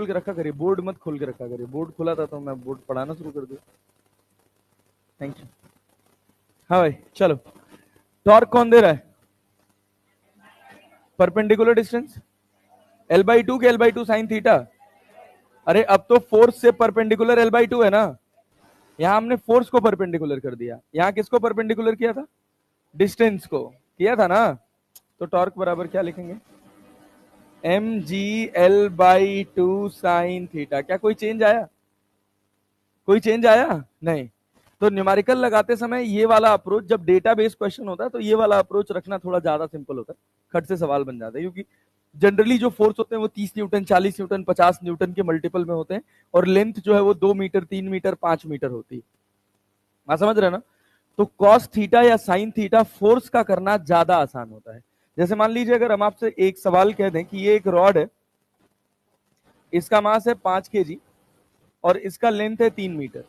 खोल के रखा करिए, बोर्ड मत खोल के रखा करिए। बोर्ड खुला था तो मैं बोर्ड पढ़ाना शुरू कर दिया। Thank you. हाँ भाई चलो, टॉर्क कौन दे रहा है? परपेंडिकुलर डिस्टेंस L/2 के L/2 साइन थीटा। अरे अब तो फोर्स से परपेंडिकुलर L/2 है ना, यहां हमने फोर्स को परपेंडिकुलर कर दिया, यहां किसको परपेंडिकुलर किया था? डिस्टेंस को किया था ना। तो टॉर्क बराबर क्या लिखेंगे? mg/L/2 sine theta. क्या कोई चेंज आया? कोई चेंज आया नहीं। तो न्यूमेरिकल लगाते समय ये वाला अप्रोच, जब डेटाबेस क्वेश्चन होता है तो ये वाला अप्रोच रखना थोड़ा ज्यादा सिंपल होता है, खट से सवाल बन जाता है। क्योंकि जनरली जो फोर्स होते हैं वो 30 न्यूटन, 40 न्यूटन, 50 न्यूटन के मल्टीपल में होते हैं, और लेंथ जो है वो 2 मीटर, 3 मीटर, 5 मीटर होती है। मैं समझ रहे ना? तो कॉस थीटा या साइन थीटा फोर्स का करना ज्यादा आसान होता है। जैसे मान लीजिए अगर हम आपसे एक सवाल कह दें कि ये एक रॉड है, इसका मास है 5 kg और इसका लेंथ है 3 मीटर।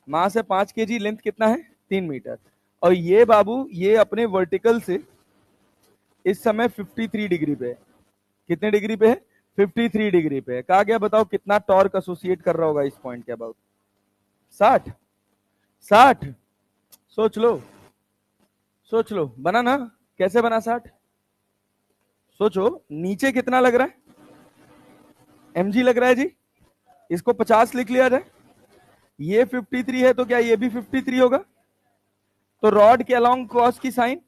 मास है 5 kg, लेंथ कितना है? 3 मीटर। और ये बाबू ये अपने वर्टिकल से इस समय 53 डिग्री पे है। कितने डिग्री पे है? 53 डिग्री पे है। कहा गया बताओ कितना टॉर्क एसोसिएट कर रहा होगा इस पॉइंट के अबाउट? 60। 60। सोच लो, सोच लो, बना ना? कैसे बना 60? सोचो, नीचे कितना लग रहा है? mg लग रहा है जी, इसको 50 लिख लिया जाए। ये 53 है तो क्या ये भी 53 होगा? तो रॉड के अलोंग क्रॉस की साइन,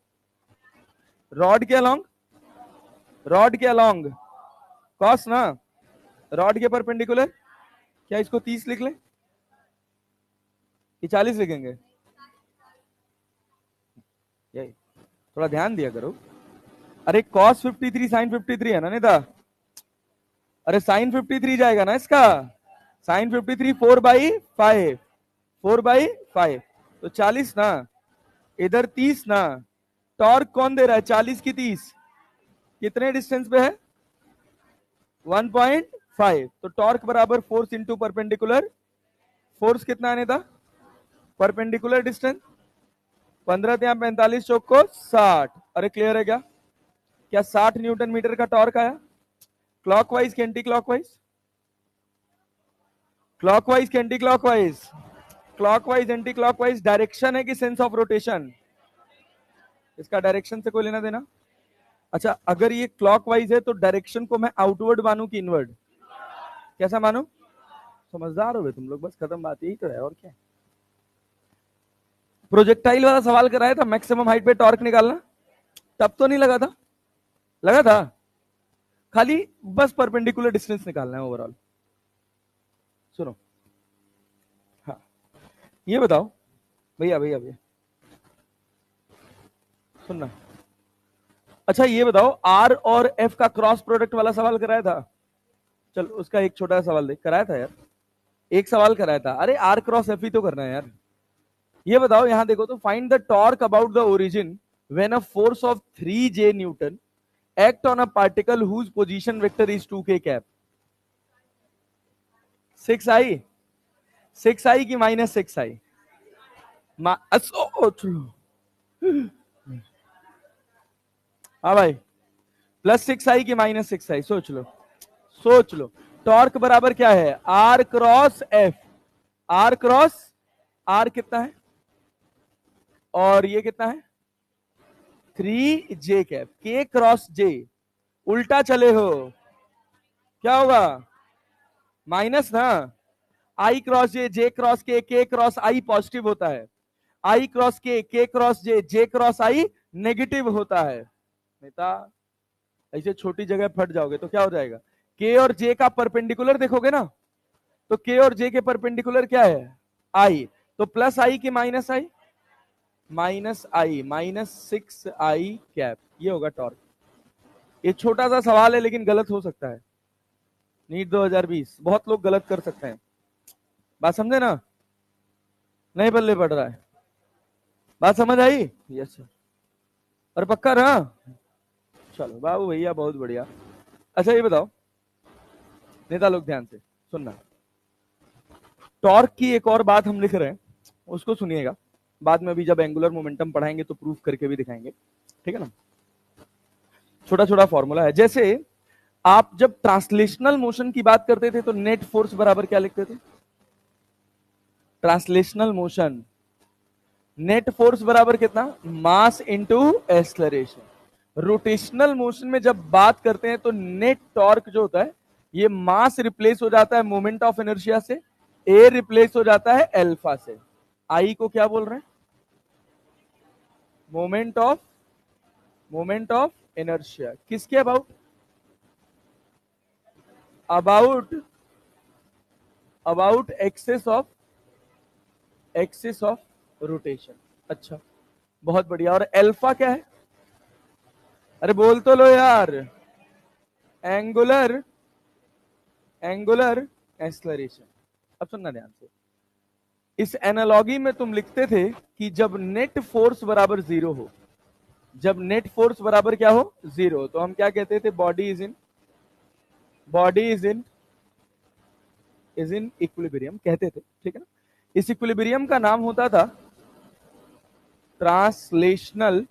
रॉड के अलोंग, रॉड के अलोंग कॉस ना, रॉड के परपेंडिकुलर, क्या इसको 30 लिख ले कि 40 लिखेंगे? यही, थोड़ा ध्यान दिया करो। अरे cos 53 sin 53 है ना नेता? अरे sin 53 जाएगा ना इसका, sin 53 4/5, 4/5 तो 40 ना, इधर 30 ना। टॉर्क कौन दे रहा है? 40 की 30 कितने डिस्टेंस पे है? 1.5। तो टॉर्क बराबर फोर्स इंटू परपेंडिकुलर फोर्स। कितना आने था? परपेंडिकुलर डिस्टेंस 15 या 45 चौक को 60। अरे क्लियर है क्या? क्या 60 न्यूटन मीटर का टॉर्क आया? क्लॉकवाइज के एंटी क्लॉकवाइज? क्लॉकवाइज के anti clockwise? Clockwise anti clockwise direction है कि सेंस ऑफ रोटेशन? इसका डायरेक्शन से कोई लेना देना? अच्छा, अगर ये क्लॉकवाइज है तो डायरेक्शन को मैं आउटवर्ड मानूं कि इनवर्ड? कैसा मानूं? समझदार हो गए तुम लोग, बस खत्म बात, यही तो है और क्या। प्रोजेक्टाइल वाला सवाल कराया था, मैक्सिमम हाइट पे टॉर्क निकालना, तब तो नहीं लगा था? लगा था? खाली बस परपेंडिकुलर डिस्टेंस निकालना है ओवरऑल। सुनो, हाँ ये बताओ भैया भैया भैया, सुनना। अच्छा ये बताओ, आर और एफ का क्रॉस प्रोडक्ट वाला सवाल कराया था? चल उसका एक छोटा सवाल देख, कराया था यार, एक सवाल कराया था। अरे आर क्रॉस एफ ही तो करना है यार। ये बताओ, यहां देखो तो, find the torque about the origin when a force of 3J newton act on a particle whose position vector is 2k cap. 6i, 6i की -6i? हाँ भाई, +6i की -6i? सोच लो, सोच लो। टॉर्क बराबर क्या है? R cross F. R cross R कितना है और ये कितना है? 3J cap. के क्रॉस जे, उल्टा चले हो क्या होगा? माइनस ना। आई क्रॉस जे, जे क्रॉस के क्रॉस आई पॉजिटिव होता है। आई क्रॉस के क्रॉस जे क्रॉस आई नेगेटिव होता है। नेता ऐसे छोटी जगह फट जाओगे तो क्या हो जाएगा? के और जे का परपेंडिकुलर देखोगे ना, तो के और जे के परपेंडिकुलर क्या है? आई। तो +i की -i? -i, -6i कैप, ये होगा टॉर्क। ये छोटा सा सवाल है लेकिन गलत हो सकता है। नीट 2020, बहुत लोग गलत कर सकते हैं, बात समझे ना? नहीं बल्ले पड़ रहा है, बात समझ आई? Yes sir. और पक्का ना? चलो बाबू भैया बहुत बढ़िया। अच्छा ये बताओ नेता लोग, ध्यान से सुनना। टॉर्क की एक और बात हम लिख रहे हैं, उसको सुनिएगा। बाद में भी जब एंगुलर मोमेंटम पढ़ाएंगे तो प्रूफ करके भी दिखाएंगे, ठीक है ना? छोटा छोटा फॉर्मूला है। जैसे आप जब ट्रांसलेशनल मोशन की बात करते थे तो नेट फोर्स बराबर क्या लिखते थे? ट्रांसलेशनल मोशन नेट फोर्स बराबर कितना? Mass into acceleration. Rotational motion में जब बात करते हैं तो नेट टॉर्क जो होता है ये मास रिप्लेस हो जाता है मोमेंट ऑफ इनर्शिया से, ए रिप्लेस हो जाता है अल्फा से। आई को क्या बोल रहे हैं? Moment of inertia. किसके about? About about axis of rotation. अच्छा, बहुत बढ़िया। और अल्फा क्या है? अरे बोल तो लो यार। Angular acceleration. अब सुनना ध्यान से, इस एनालॉगी में तुम लिखते थे कि जब नेट फोर्स बराबर जीरो हो, जब नेट फोर्स बराबर क्या हो? जीरो, तो हम क्या कहते थे? बॉडी इज इन इक्विलिब्रियम कहते थे, ठीक है ना। इस इक्विलिब्रियम का नाम होता था ट्रांसलेशनल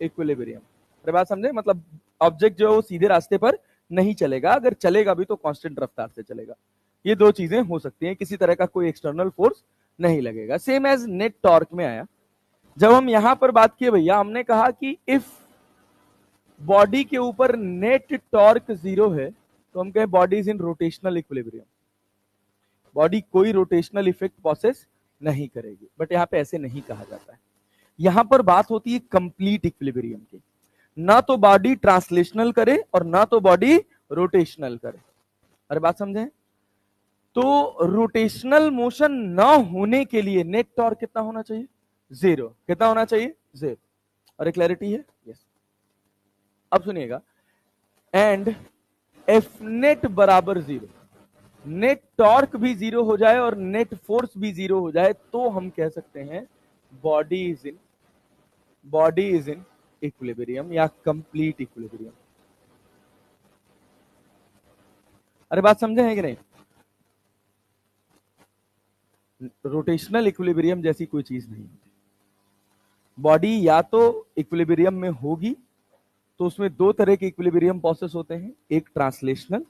इक्विलिब्रियम। अरे बात समझे? मतलब ऑब्जेक्ट जो है वो सीधे रास्ते पर नहीं चलेगा, अगर चलेगा भी तो कांस्टेंट रफ्तार से चलेगा। ये दो चीजें हो सकती हैं, किसी तरह का कोई एक्सटर्नल फोर्स नहीं लगेगा। सेम एज नेट टॉर्क में आया। जब हम यहां पर बात किए भैया, हमने कहा कि इफ बॉडी के ऊपर नेट टॉर्क जीरो है तो हम कहें body is in rotational equilibrium. Body कोई रोटेशनल इफेक्ट प्रोसेस नहीं करेगी, बट यहां पे ऐसे नहीं कहा जाता है। यहां पर बात होती है कंप्लीट इक्विलिब्रियम की। ना तो बॉडी ट्रांसलेशनल करे और ना तो बॉडी रोटेशनल करे। अरे बात समझे? तो रोटेशनल मोशन ना होने के लिए नेट टॉर्क कितना होना चाहिए? जीरो। कितना होना चाहिए? जीरो। और क्लैरिटी है? यस। अब सुनिएगा, एंड एफ नेट बराबर जीरो, नेट टॉर्क भी जीरो हो जाए और नेट फोर्स भी जीरो हो जाए तो हम कह सकते हैं बॉडी इज इन इक्विलिब्रियम या कंप्लीट इक्विलिब्रियम। अरे बात समझे हैं कि नहीं? रोटेशनल इक्विलिब्रियम जैसी कोई चीज नहीं होती। बॉडी या तो इक्विलिब्रियम में होगी तो उसमें दो तरह के इक्विलिब्रियम प्रोसेस होते हैं, एक ट्रांसलेशनल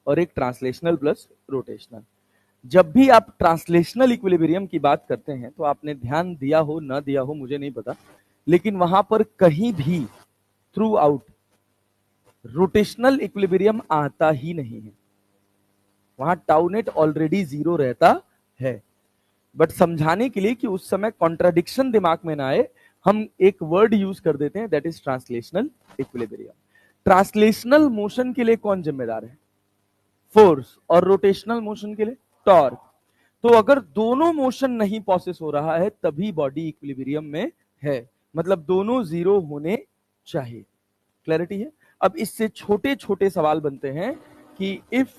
और एक ट्रांसलेशनल प्लस रोटेशनल। जब भी आप ट्रांसलेशनल इक्विलिब्रियम की बात करते हैं तो आपने ध्यान दिया हो ना दिया हो मुझे नहीं पता, लेकिन वहां पर कहीं भी थ्रू आउट रोटेशनल इक्विलिब्रियम आता ही नहीं है। वहां टाउनेट ऑलरेडी जीरो रहता है। बट समझाने के लिए कि उस समय कॉन्ट्राडिक्शन दिमाग में ना आए, हम एक वर्ड यूज कर देते हैं, that is translational equilibrium. Translational motion के लिए कौन जिम्मेदार है? फोर्स। और रोटेशनल मोशन के लिए टॉर्क। तो अगर दोनों मोशन नहीं प्रोसेस हो रहा है तभी बॉडी इक्विलिब्रियम में है, मतलब दोनों जीरो होने चाहिए। क्लैरिटी है? अब इससे छोटे छोटे सवाल बनते हैं कि if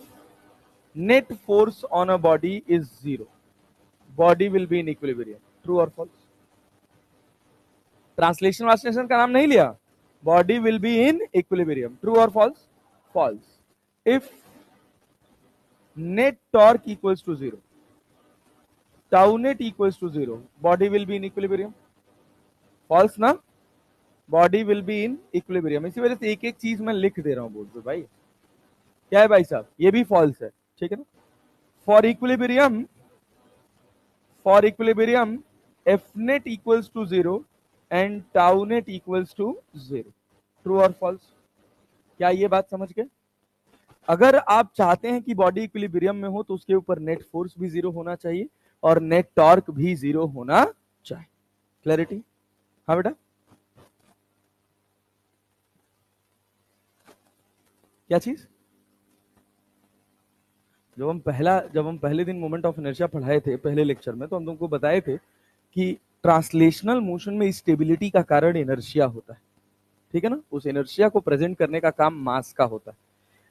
net force on a body is zero, body will be in equilibrium. True और फॉल्स? ट्रांसलेशन का नाम नहीं लिया, body will be in equilibrium. True और false? False. If net torque equals to zero, tau net equals to zero, body will be in equilibrium. False ना? Body will be in equilibrium. इसी वजह से एक एक चीज मैं लिख दे रहा हूं बोर्ड पे भाई। क्या है भाई साहब? ये भी फॉल्स है, ठीक है ना। For equilibrium F net equals to zero and tau net equals to zero. True और फॉल्स? क्या ये बात समझ गए? अगर आप चाहते हैं कि बॉडी इक्विलिब्रियम में हो तो उसके ऊपर नेट फोर्स भी जीरो होना चाहिए और नेट टॉर्क भी जीरो होना चाहिए। क्लैरिटी? हाँ बेटा, क्या चीज? जब हम पहले दिन मोमेंट ऑफ इनर्शिया पढ़ाए थे पहले लेक्चर में, तो हम तुमको बताए थे कि ट्रांसलेशनल मोशन में स्टेबिलिटी का कारण इनर्शिया होता है, ठीक है ना। उस इनर्शिया को प्रेजेंट करने का काम मास का होता है।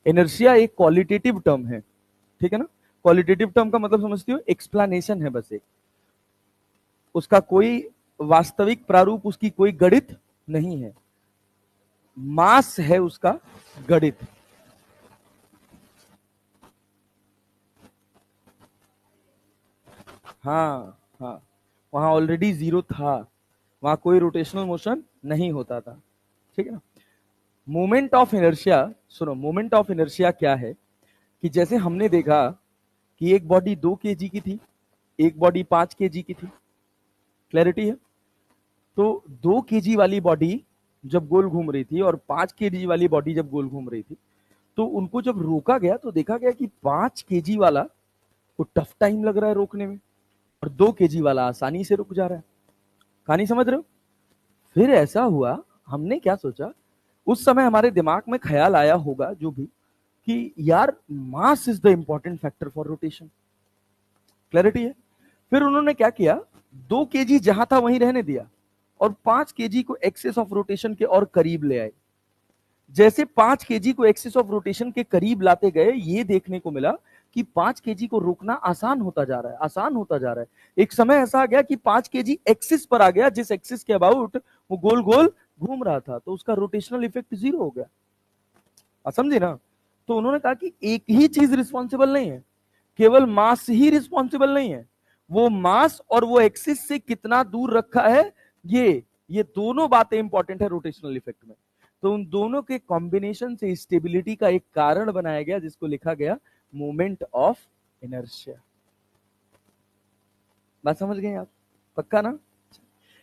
इनर्शिया एक क्वालिटेटिव टर्म है, ठीक है ना। क्वालिटेटिव टर्म का मतलब समझती हो? एक्सप्लेनेशन है बस एक, उसका कोई वास्तविक प्रारूप, उसकी कोई गणित नहीं है। मास है उसका गणित। हाँ हाँ, वहां ऑलरेडी जीरो था, वहां कोई रोटेशनल मोशन नहीं होता था, ठीक है ना। मोमेंट ऑफ इनर्शिया, सुनो, मोमेंट ऑफ इनर्शिया क्या है कि जैसे हमने देखा कि एक बॉडी 2 kg की थी, एक बॉडी 5 kg की थी, क्लैरिटी है? तो 2 kg वाली बॉडी जब गोल घूम रही थी और 5 kg वाली बॉडी जब गोल घूम रही थी, तो उनको जब रोका गया तो देखा गया कि 5 kg वाला को टफ टाइम लग रहा है रोकने में और 2 kg वाला आसानी से रुक जा रहा है। कहानी समझ रहे हो? फिर ऐसा हुआ, हमने क्या सोचा, उस समय हमारे दिमाग में ख्याल आया होगा जो भी, कि यार mass is the important factor for rotation, clarity है? फिर उन्होंने क्या किया, 2 kg जहां था वहीं रहने दिया और 5 kg को एक्सेस ऑफ रोटेशन के और करीब ले आए। जैसे 5 kg को एक्सिस ऑफ रोटेशन के करीब लाते गए, ये देखने को मिला कि 5 kg को रोकना आसान होता जा रहा है, आसान होता जा रहा है। एक समय ऐसा आ गया कि 5 kg एक्सिस पर आ गया, जिस एक्सिस के अबाउट वो गोल गोल घूम रहा था, तो उसका रोटेशनल इफेक्ट 0 हो गया। आप समझे ना? तो उन्होंने कहा कि एक ही चीज रिस्पॉन्सिबल नहीं है, केवल मास ही रिस्पॉन्सिबल नहीं है, वो मास और वो एक्सिस से कितना दूर रखा है, ये दोनों बातें इंपॉर्टेंट है रोटेशनल इफेक्ट में। तो उन दोनों के कॉम्बिनेशन से स्टेबिलिटी का एक कारण बनाया गया, जिसको लिखा गया मोमेंट ऑफ इनर्शिया। बात समझ गए आप? पक्का ना?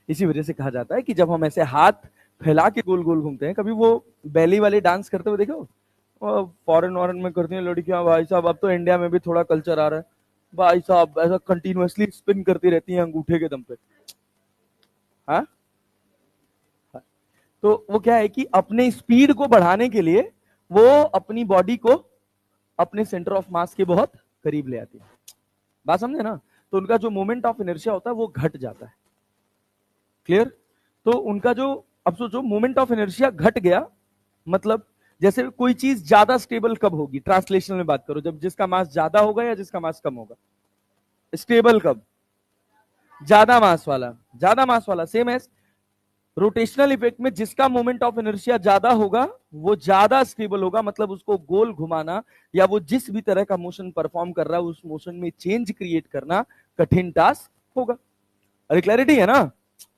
इसी वजह से कहा जाता है कि जब हम ऐसे हाथ फैला के गोल गोल घूमते हैं, कभी वो बैली वाले डांस करते हुए देखो, फॉरेन वॉरेन में करती हैं लड़कियां, भाई साहब, अब तो इंडिया में भी थोड़ा कल्चर आ रहा है, भाई साहब ऐसा कंटिन्यूअसली स्पिन करती रहती हैं अंगूठे के दम पे। हाँ, तो वो क्या है कि अपने स्पीड को बढ़ाने के लिए वो अपनी बॉडी को अपने सेंटर ऑफ मास के बहुत करीब ले आती है। बात समझे ना? तो उनका जो मोमेंट ऑफ इनर्शिया होता है वो घट जाता है। क्लियर? तो उनका जो, अब सोचो, मोमेंट ऑफ इनर्शिया घट गया, मतलब जैसे कोई चीज ज्यादा स्टेबल कब होगी, ट्रांसलेशन में बात करो, जब जिसका मास ज्यादा होगा या जिसका मास कम होगा? स्टेबल कब? ज्यादा मास वाला सेम एज रोटेशनल इफेक्ट में जिसका मोमेंट ऑफ इनर्शिया ज्यादा होगा वो ज्यादा स्टेबल होगा, मतलब उसको गोल घुमाना या वो जिस भी तरह का मोशन परफॉर्म कर रहा है उस मोशन में चेंज क्रिएट करना कठिन टास्क होगा। अरे क्लैरिटी है ना?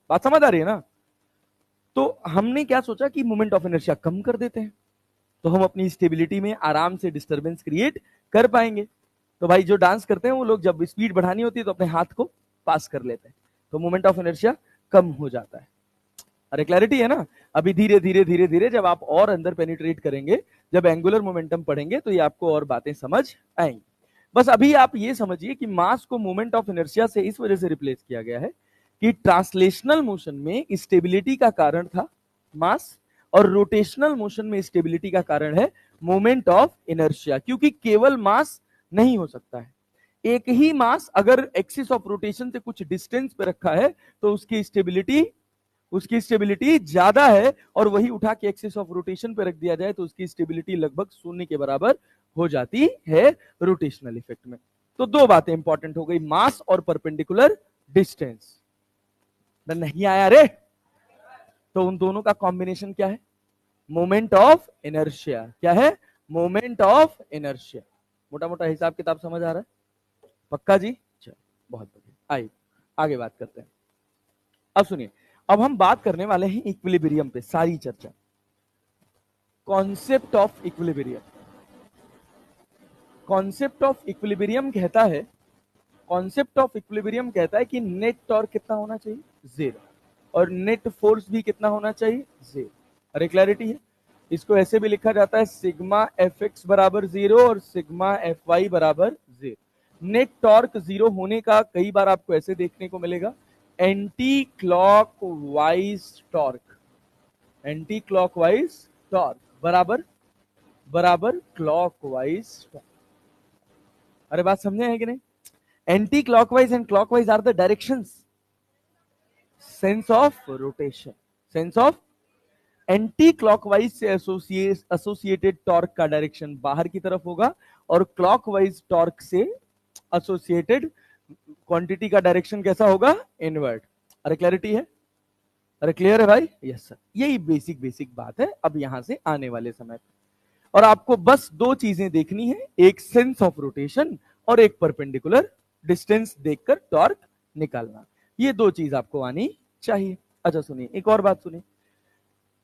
बात समझ आ रही है ना? तो हमने क्या सोचा कि मोमेंट ऑफ इनर्शिया कम कर देते हैं, तो हम अपनी स्टेबिलिटी में आराम से डिस्टर्बेंस क्रिएट कर पाएंगे। तो भाई जो डांस करते हैं वो लोग जब स्पीड बढ़ानी होती है तो अपने हाथ को पास कर लेते हैं, तो मोमेंट ऑफ इनर्शिया कम हो जाता है। अरे क्लैरिटी है ना? अभी धीरे धीरे धीरे धीरे जब आप और अंदर पेनिट्रेट करेंगे, जब एंगुलर मोमेंटम पढ़ेंगे, तो ये आपको और बातें समझ आएंगी। बस अभी आप ये समझिए कि मास को मोमेंट ऑफ इनर्शिया से इस वजह से रिप्लेस किया गया है कि ट्रांसलेशनल मोशन में स्टेबिलिटी का कारण था मास, और रोटेशनल मोशन में स्टेबिलिटी का कारण है मोमेंट ऑफ इनर्शिया। क्योंकि केवल मास नहीं हो सकता है, एक ही मास अगर एक्सिस ऑफ रोटेशन से कुछ डिस्टेंस पे रखा है तो उसकी स्टेबिलिटी ज्यादा है, और वही उठा के एक्सिस ऑफ रोटेशन पे रख दिया जाए तो उसकी स्टेबिलिटी लगभग 0 के बराबर हो जाती है रोटेशनल इफेक्ट में। तो दो बातें इंपॉर्टेंट हो गई, मास और परपेंडिकुलर डिस्टेंस। नहीं आया रे? तो उन दोनों का कॉम्बिनेशन क्या है? Moment of inertia. क्या है? Moment of inertia. मोटा मोटा हिसाब किताब समझ आ रहा है? पक्का जी? चलो, बहुत बढ़िया। आइए आगे बात करते हैं। अब सुनिए, अब हम बात करने वाले हैं इक्विलिब्रियम पे, सारी चर्चा concept of equilibrium. Concept of equilibrium कहता है, कॉन्सेप्ट ऑफ इक्विलिब्रियम कहता है कि नेट टॉर्क कितना होना चाहिए? 0, और नेट फोर्स भी कितना होना चाहिए? 0। अरे क्लैरिटी है? इसको ऐसे भी लिखा जाता है सिग्मा एफ एक्स बराबर 0 और सिग्मा एफ वाई बराबर 0। नेट टॉर्क 0 होने का कई बार आपको ऐसे देखने को मिलेगा, anti clockwise torque. Anti clockwise torque बराबर क्लॉकवाइज टॉर्क। अरे बात समझे हैं कि नहीं? Anti clockwise and clockwise are the directions, sense of rotation, sense of. Anti clockwise से एसोसिएटेड टॉर्क का डायरेक्शन बाहर की तरफ होगा, और क्लॉकवाइज टॉर्क से एसोसिएटेड क्वांटिटी का डायरेक्शन कैसा होगा? इनवर्ट। अरे क्लैरिटी है? अरे क्लियर है भाई? Yes sir. यही बेसिक बात है अब यहां से आने वाले समय पे। और आपको बस दो चीजें देखनी है, एक सेंस ऑफ रोटेशन और एक परपेंडिकुलर डिस्टेंस देखकर टॉर्क निकालना। ये दो चीज आपको आनी चाहिए। अच्छा सुनिए, एक और बात सुनिए,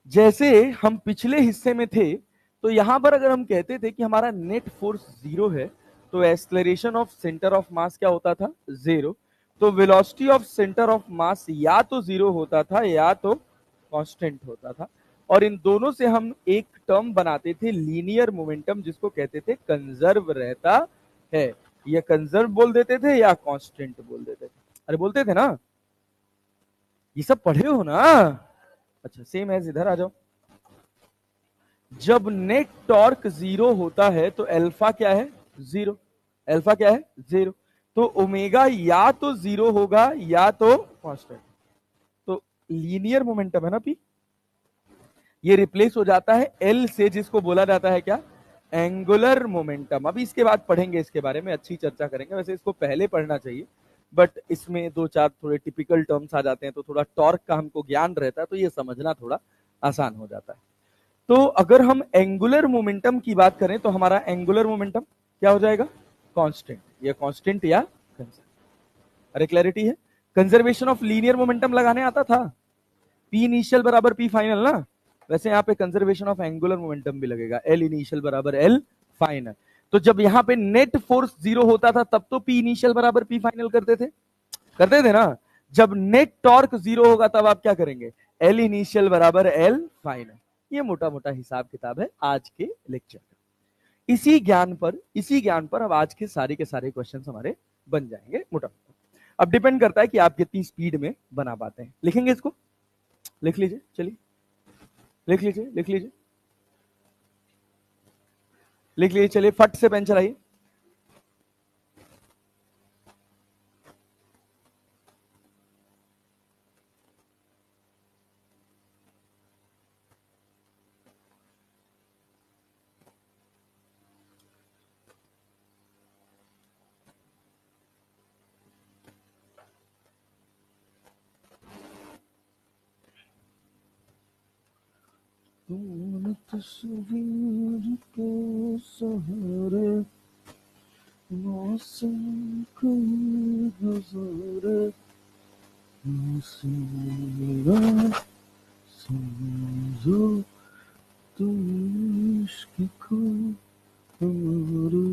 जैसे हम पिछले हिस्से में थे, तो यहां पर अगर हम कहते थे कि हमारा नेट फोर्स 0 है, तो एक्सेलरेशन ऑफ सेंटर ऑफ मास क्या होता था? 0। तो वेलोसिटी ऑफ सेंटर ऑफ मास या तो 0 होता था या तो कांस्टेंट होता था। और इन दोनों से हम एक टर्म बनाते थे लीनियर मोमेंटम, जिसको कहते थे कंजर्व रहता है। या कंजर्व बोल देते थे या कांस्टेंट बोल देते थे। अरे बोलते थे ना, ये सब पढ़े हो ना? अच्छा, सेम है, इधर आ जाओ। जब नेट टॉर्क 0 होता है तो अल्फा क्या है? 0। अल्फा क्या है? 0। तो ओमेगा या तो 0 होगा या तो कांस्टेंट। तो लीनियर मोमेंटम है ना पी, ये रिप्लेस हो जाता है एल से, जिसको बोला जाता है क्या? Angular momentum. अभी इसके बाद पढ़ेंगे, इसके बारे में अच्छी चर्चा करेंगे। वैसे इसको पहले पढ़ना चाहिए, बट इसमें दो चार थोड़े टिपिकल टर्म्स आ जाते हैं, तो थोड़ा टॉर्क का हमको ज्ञान रहता है, तो ये समझना थोड़ा आसान हो जाता है। तो अगर हम एंगुलर मोमेंटम की बात करें, तो हमारा एंगुलर मोमेंटम क्या हो जाएगा? कांस्टेंट। या कांस्टेंट या कंजर्व। अरे क्लैरिटी है? कंजर्वेशन ऑफ लीनियर मोमेंटम लगाने आता था, पी इनिशियल बराबर पी फाइनल ना। वैसे यहाँ पे कंजर्वेशन ऑफ एंगुलर मोमेंटम भी लगेगा, एल इनिशियल बराबर एल फाइनल। तो जब यहाँ पे नेट फोर्स 0 होता था, तब तो पी इनिशियल बराबर पी फाइनल करते थे ना। जब नेट टॉर्क 0 होगा, तब आप क्या करेंगे? एल इनिशियल बराबर एल फाइनल। ये मोटा मोटा हिसाब किताब है आज के लेक्चर का। इसी ज्ञान पर अब आज के सारे क्वेश्चन हमारे बन जाएंगे मोटा मोटा। अब डिपेंड करता है कि आप कितनी स्पीड में बना पाते हैं। लिखेंगे इसको? लिख लीजिए, चलिए लिख लीजिए, लिख लीजिए, लिख लीजिए। चलिए फट से पेन चलाइए। तस्वीर के सहारे मौसम को गुजारे, समझो तुम इश्क को हमारे।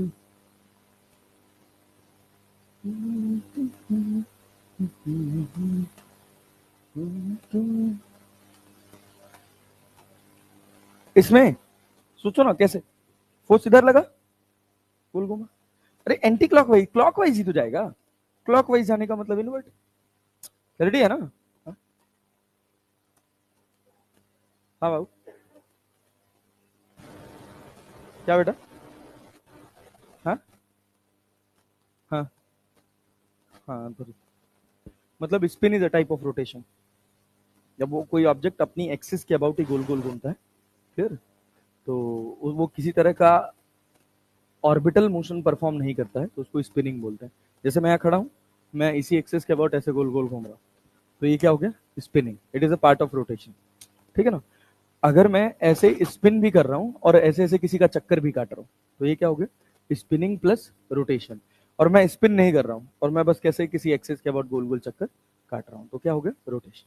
इसमें सोचो ना कैसे फोर्स इधर लगा, गोल घूमा। अरे एंटी क्लॉकवाइज ही तो जाएगा। क्लॉकवाइज जाने का मतलब इनवर्ट। रेडी है ना? हाँ बाबू, क्या बेटा? हाँ हाँ हाँ, तो मतलब spin is a type of rotation. जब वो कोई ऑब्जेक्ट अपनी एक्सिस के अबाउट ही गोल गोल घूमता है, फिर तो वो किसी तरह का ऑर्बिटल मोशन परफॉर्म नहीं करता है, तो उसको स्पिनिंग बोलते हैं। जैसे मैं यहाँ खड़ा हूँ, मैं इसी एक्सिस के अबाउट ऐसे गोल गोल घूम रहा हूँ, तो ये क्या हो गया? Spinning. It is a part of rotation. ठीक है ना? अगर मैं ऐसे स्पिन भी कर रहा हूँ और ऐसे ऐसे किसी का चक्कर भी काट रहा हूँ, तो ये क्या हो गया? Spinning plus rotation. और मैं स्पिन नहीं कर रहा हूँ और मैं बस कैसे किसी एक्सिस के अबाउट गोल गोल चक्कर काट रहा हूँ, तो क्या हो गया? रोटेशन।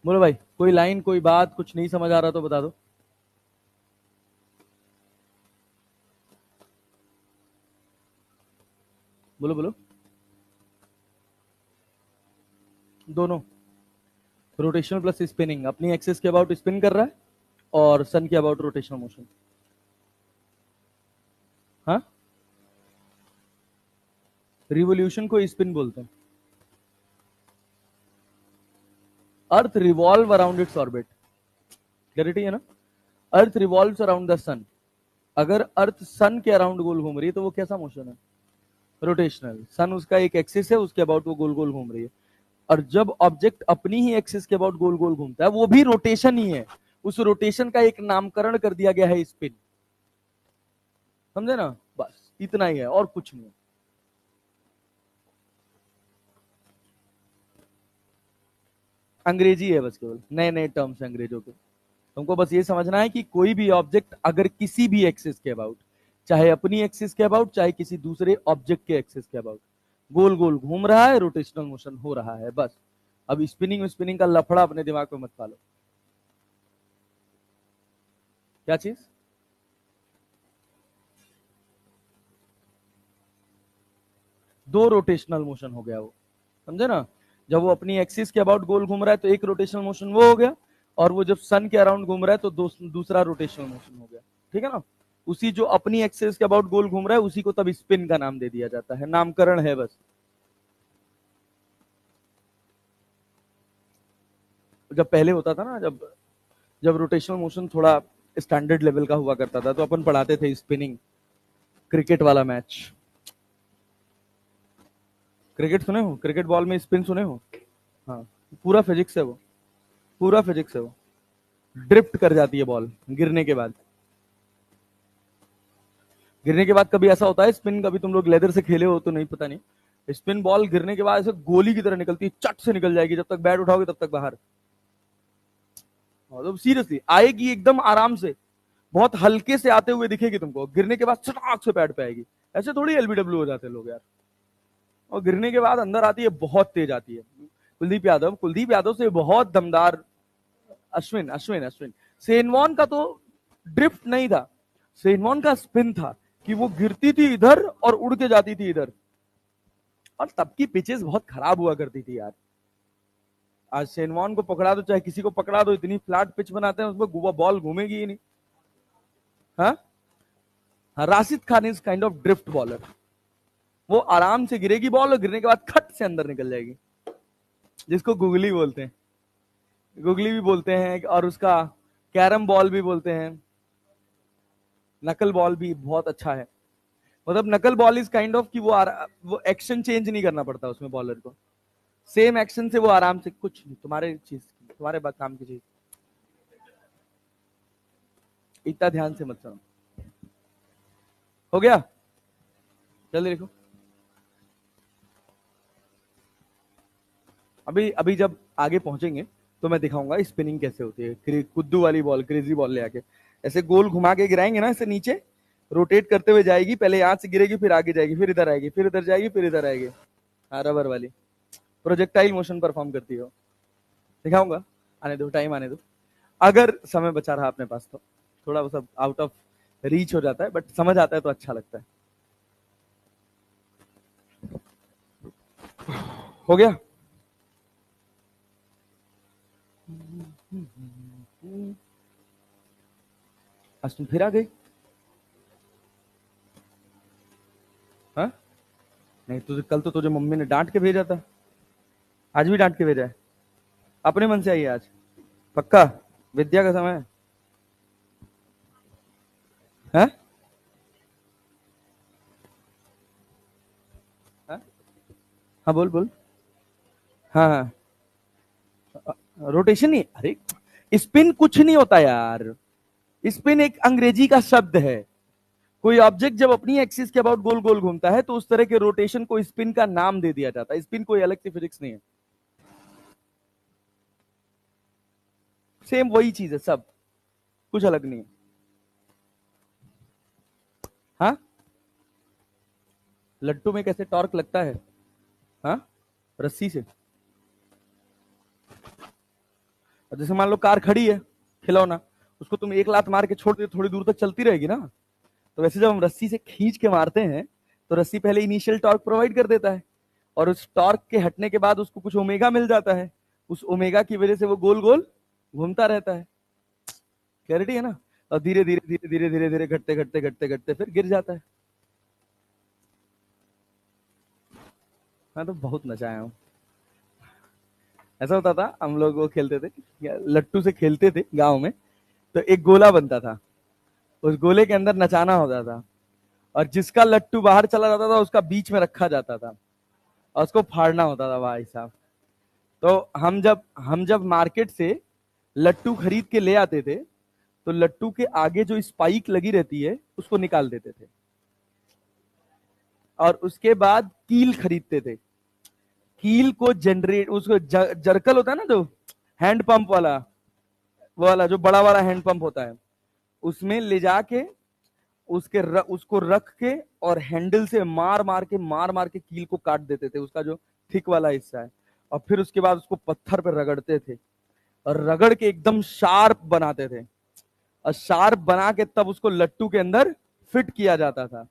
बोलो भाई, कोई लाइन, कोई बात, कुछ नहीं समझ आ रहा तो बता दो। बोलो बोलो। दोनों, रोटेशनल प्लस स्पिनिंग, अपनी एक्सिस के अबाउट स्पिन कर रहा है और सन के अबाउट रोटेशनल मोशन। हाँ, रिवोल्यूशन को स्पिन बोलते हैं। अर्थ revolve around its orbit, clarity है ना? अर्थ रिवॉल्व्स अराउंड द सन। अगर अर्थ सन के अराउंड गोल घूम रही है तो वो कैसा मोशन है? रोटेशनल। सन उसका एक एक्सिस है, उसके अबाउट वो गोल गोल घूम रही है। और जब ऑब्जेक्ट अपनी ही एक्सिस के अबाउट गोल गोल घूमता है, वो भी रोटेशन ही है, उस रोटेशन का एक नामकरण कर दिया गया है स्पिन। समझे ना? बस इतना ही है और कुछ नहीं है। अंग्रेजी है बस, केवल नए नए टर्म्स हैं अंग्रेजों के। तुमको बस ये समझना है कि कोई भी ऑब्जेक्ट अगर किसी भी एक्सिस के अबाउट, चाहे अपनी एक्सिस के अबाउट चाहे किसी दूसरे ऑब्जेक्ट के एक्सिस के अबाउट गोल गोल घूम रहा है, रोटेशनल मोशन हो रहा है, बस। अब स्पिनिंग स्पिनिंग का लफड़ा अपने दिमाग में मत पालो। क्या चीज? दो रोटेशनल मोशन हो गया वो, समझे ना? जब वो अपनी एक्सिस के अबाउट गोल घूम रहा है तो एक रोटेशनल मोशन वो हो गया, और वो जब सन के अराउंड घूम रहा है तो दूसरा रोटेशनल मोशन हो गया। ठीक है ना? उसी जो अपनी एक्सिस के अबाउट गोल घूम रहा है उसी को तब स्पिन का नाम दे दिया जाता है, नामकरण है बस। जब पहले होता था ना, जब जब रोटेशनल मोशन थोड़ा स्टैंडर्ड लेवल का हुआ करता था, तो अपन पढ़ाते थे स्पिनिंग, क्रिकेट वाला मैच। क्रिकेट सुने हो? क्रिकेट बॉल में स्पिन सुने हो? हाँ, पूरा फिजिक्स है वो, पूरा फिजिक्स है वो। ड्रिफ्ट कर जाती है बॉल गिरने के बाद। गिरने के बाद कभी ऐसा होता है स्पिन, कभी तुम लोग लेदर से खेले हो तो नहीं, पता नहीं, स्पिन बॉल गिरने के बाद ऐसे गोली की तरह निकलती है, चट से निकल जाएगी, जब तक बैट उठाओगे तब तक बाहर। मतलब सीरियसली आएगी एकदम आराम से, बहुत हल्के से आते हुए दिखेगी तुमको, गिरने के बाद चटाक से पैड पे आएगी। ऐसे थोड़ी एलबीडब्ल्यू हो जाते हैं लोग यार। और गिरने के बाद अंदर आती है, बहुत तेज आती है। कुलदीप यादव से बहुत दमदार। अश्विन अश्विन अश्विन सेनवॉन का तो ड्रिफ्ट नहीं था, सेनवॉन का स्पिन था, कि वो गिरती थी इधर और उड़ के जाती थी इधर। और तब की पिचेस बहुत खराब हुआ करती थी यार। आज सेनवॉन को पकड़ा दो, चाहे किसी को पकड़ा दो, इतनी फ्लैट पिच बनाते हैं उसमें बॉल घूमेगी ही नहीं। हाँ, Rashid Khan is kind of drift bowler. वो आराम से गिरेगी बॉल और गिरने के बाद खट से अंदर निकल जाएगी, जिसको गुगली बोलते हैं, गुगली भी बोलते हैं, और उसका कैरम बॉल भी बोलते हैं। नकल बॉल भी बहुत अच्छा है। मतलब नकल बॉल इज काइंड ऑफ कि वो एक्शन चेंज नहीं करना पड़ता उसमें बॉलर को, सेम एक्शन से वो आराम से, कुछ नहीं, तुम्हारे चीज, तुम्हारे बात काम की चीज, इतना ध्यान से मत सुनो। हो गया? जल्दी देखो। अभी अभी जब आगे पहुंचेंगे तो मैं दिखाऊंगा स्पिनिंग कैसे होती है। कुद्दू वाली बॉल, क्रेजी बॉल ले आके ऐसे गोल घुमा के गिराएंगे ना, ऐसे नीचे रोटेट करते हुए जाएगी, पहले यहां से गिरेगी, फिर आगे जाएगी, फिर इधर आएगी, फिर इधर जाएगी, फिर इधर आएगी। हाँ, रबर वाली प्रोजेक्टाइल मोशन परफॉर्म करती हो। दिखाऊंगा, आने दो, टाइम आने दो, अगर समय बचा रहा अपने पास तो। थोड़ा वो सब आउट ऑफ रीच हो जाता है, बट समझ आता है तो अच्छा लगता है। हो गया? आज तुम फिर आ गई? हाँ, नहीं तुझे कल तो तुझे मम्मी ने डांट के भेजा था, आज भी डांट के भेजा है? अपने मन से आई है आज? पक्का? विद्या का समय है? हाँ हाँ, बोल बोल। हाँ हाँ, रोटेशन नहीं, अरे स्पिन कुछ नहीं होता यार। स्पिन एक अंग्रेजी का शब्द है। कोई ऑब्जेक्ट जब अपनी एक्सिस के अबाउट गोल गोल घूमता है तो उस तरह के रोटेशन को स्पिन का नाम दे दिया जाता है। स्पिन कोई अलग से फिजिक्स नहीं है, सेम वही चीज है सब, कुछ अलग नहीं है। हाँ, लट्टू में कैसे टॉर्क लगता है? हाँ, रस्सी से। जैसे मान लो कार खड़ी है, खिलौना, उसको तुम एक लात मार के छोड़ दे, थोड़ी दूर तक चलती रहेगी ना। तो वैसे जब हम रस्सी से खींच के मारते हैं तो रस्सी पहले इनिशियल टॉर्क प्रोवाइड कर देता है, और उस टॉर्क के हटने के बाद उसको कुछ ओमेगा मिल जाता है, उस ओमेगा की वजह से वो गोल गोल घूमता रहता है। क्लैरिटी है ना? और धीरे धीरे धीरे धीरे धीरे धीरे घटते घटते घटते घटते फिर गिर जाता है। मैं तो बहुत नचाया हूँ। ऐसा होता था, हम लोग वो खेलते थे, लट्टू से खेलते थे गांव में, तो एक गोला बनता था, उस गोले के अंदर नचाना होता था, और जिसका लट्टू बाहर चला जाता था उसका बीच में रखा जाता था और उसको फाड़ना होता था भाई साहब। तो हम जब मार्केट से लट्टू खरीद के ले आते थे, तो लट्टू के आगे जो स्पाइक लगी रहती है उसको निकाल देते थे, और उसके बाद कील खरीदते थे। कील को जनरेट, उसको जर्कल होता है ना, जो हैंड पंप वाला, वो वाला जो बड़ा वाला हैंड पंप होता है, उसमें ले जाके उसको रख के और हैंडल से मार मार के कील को काट देते थे, उसका जो थिक वाला हिस्सा है, और फिर उसके बाद उसको पत्थर पे रगड़ते थे, और रगड़ के एकदम शार्प बनाते थे, और शार्प बना के तब उसको लट्टू के अंदर फिट किया जाता था।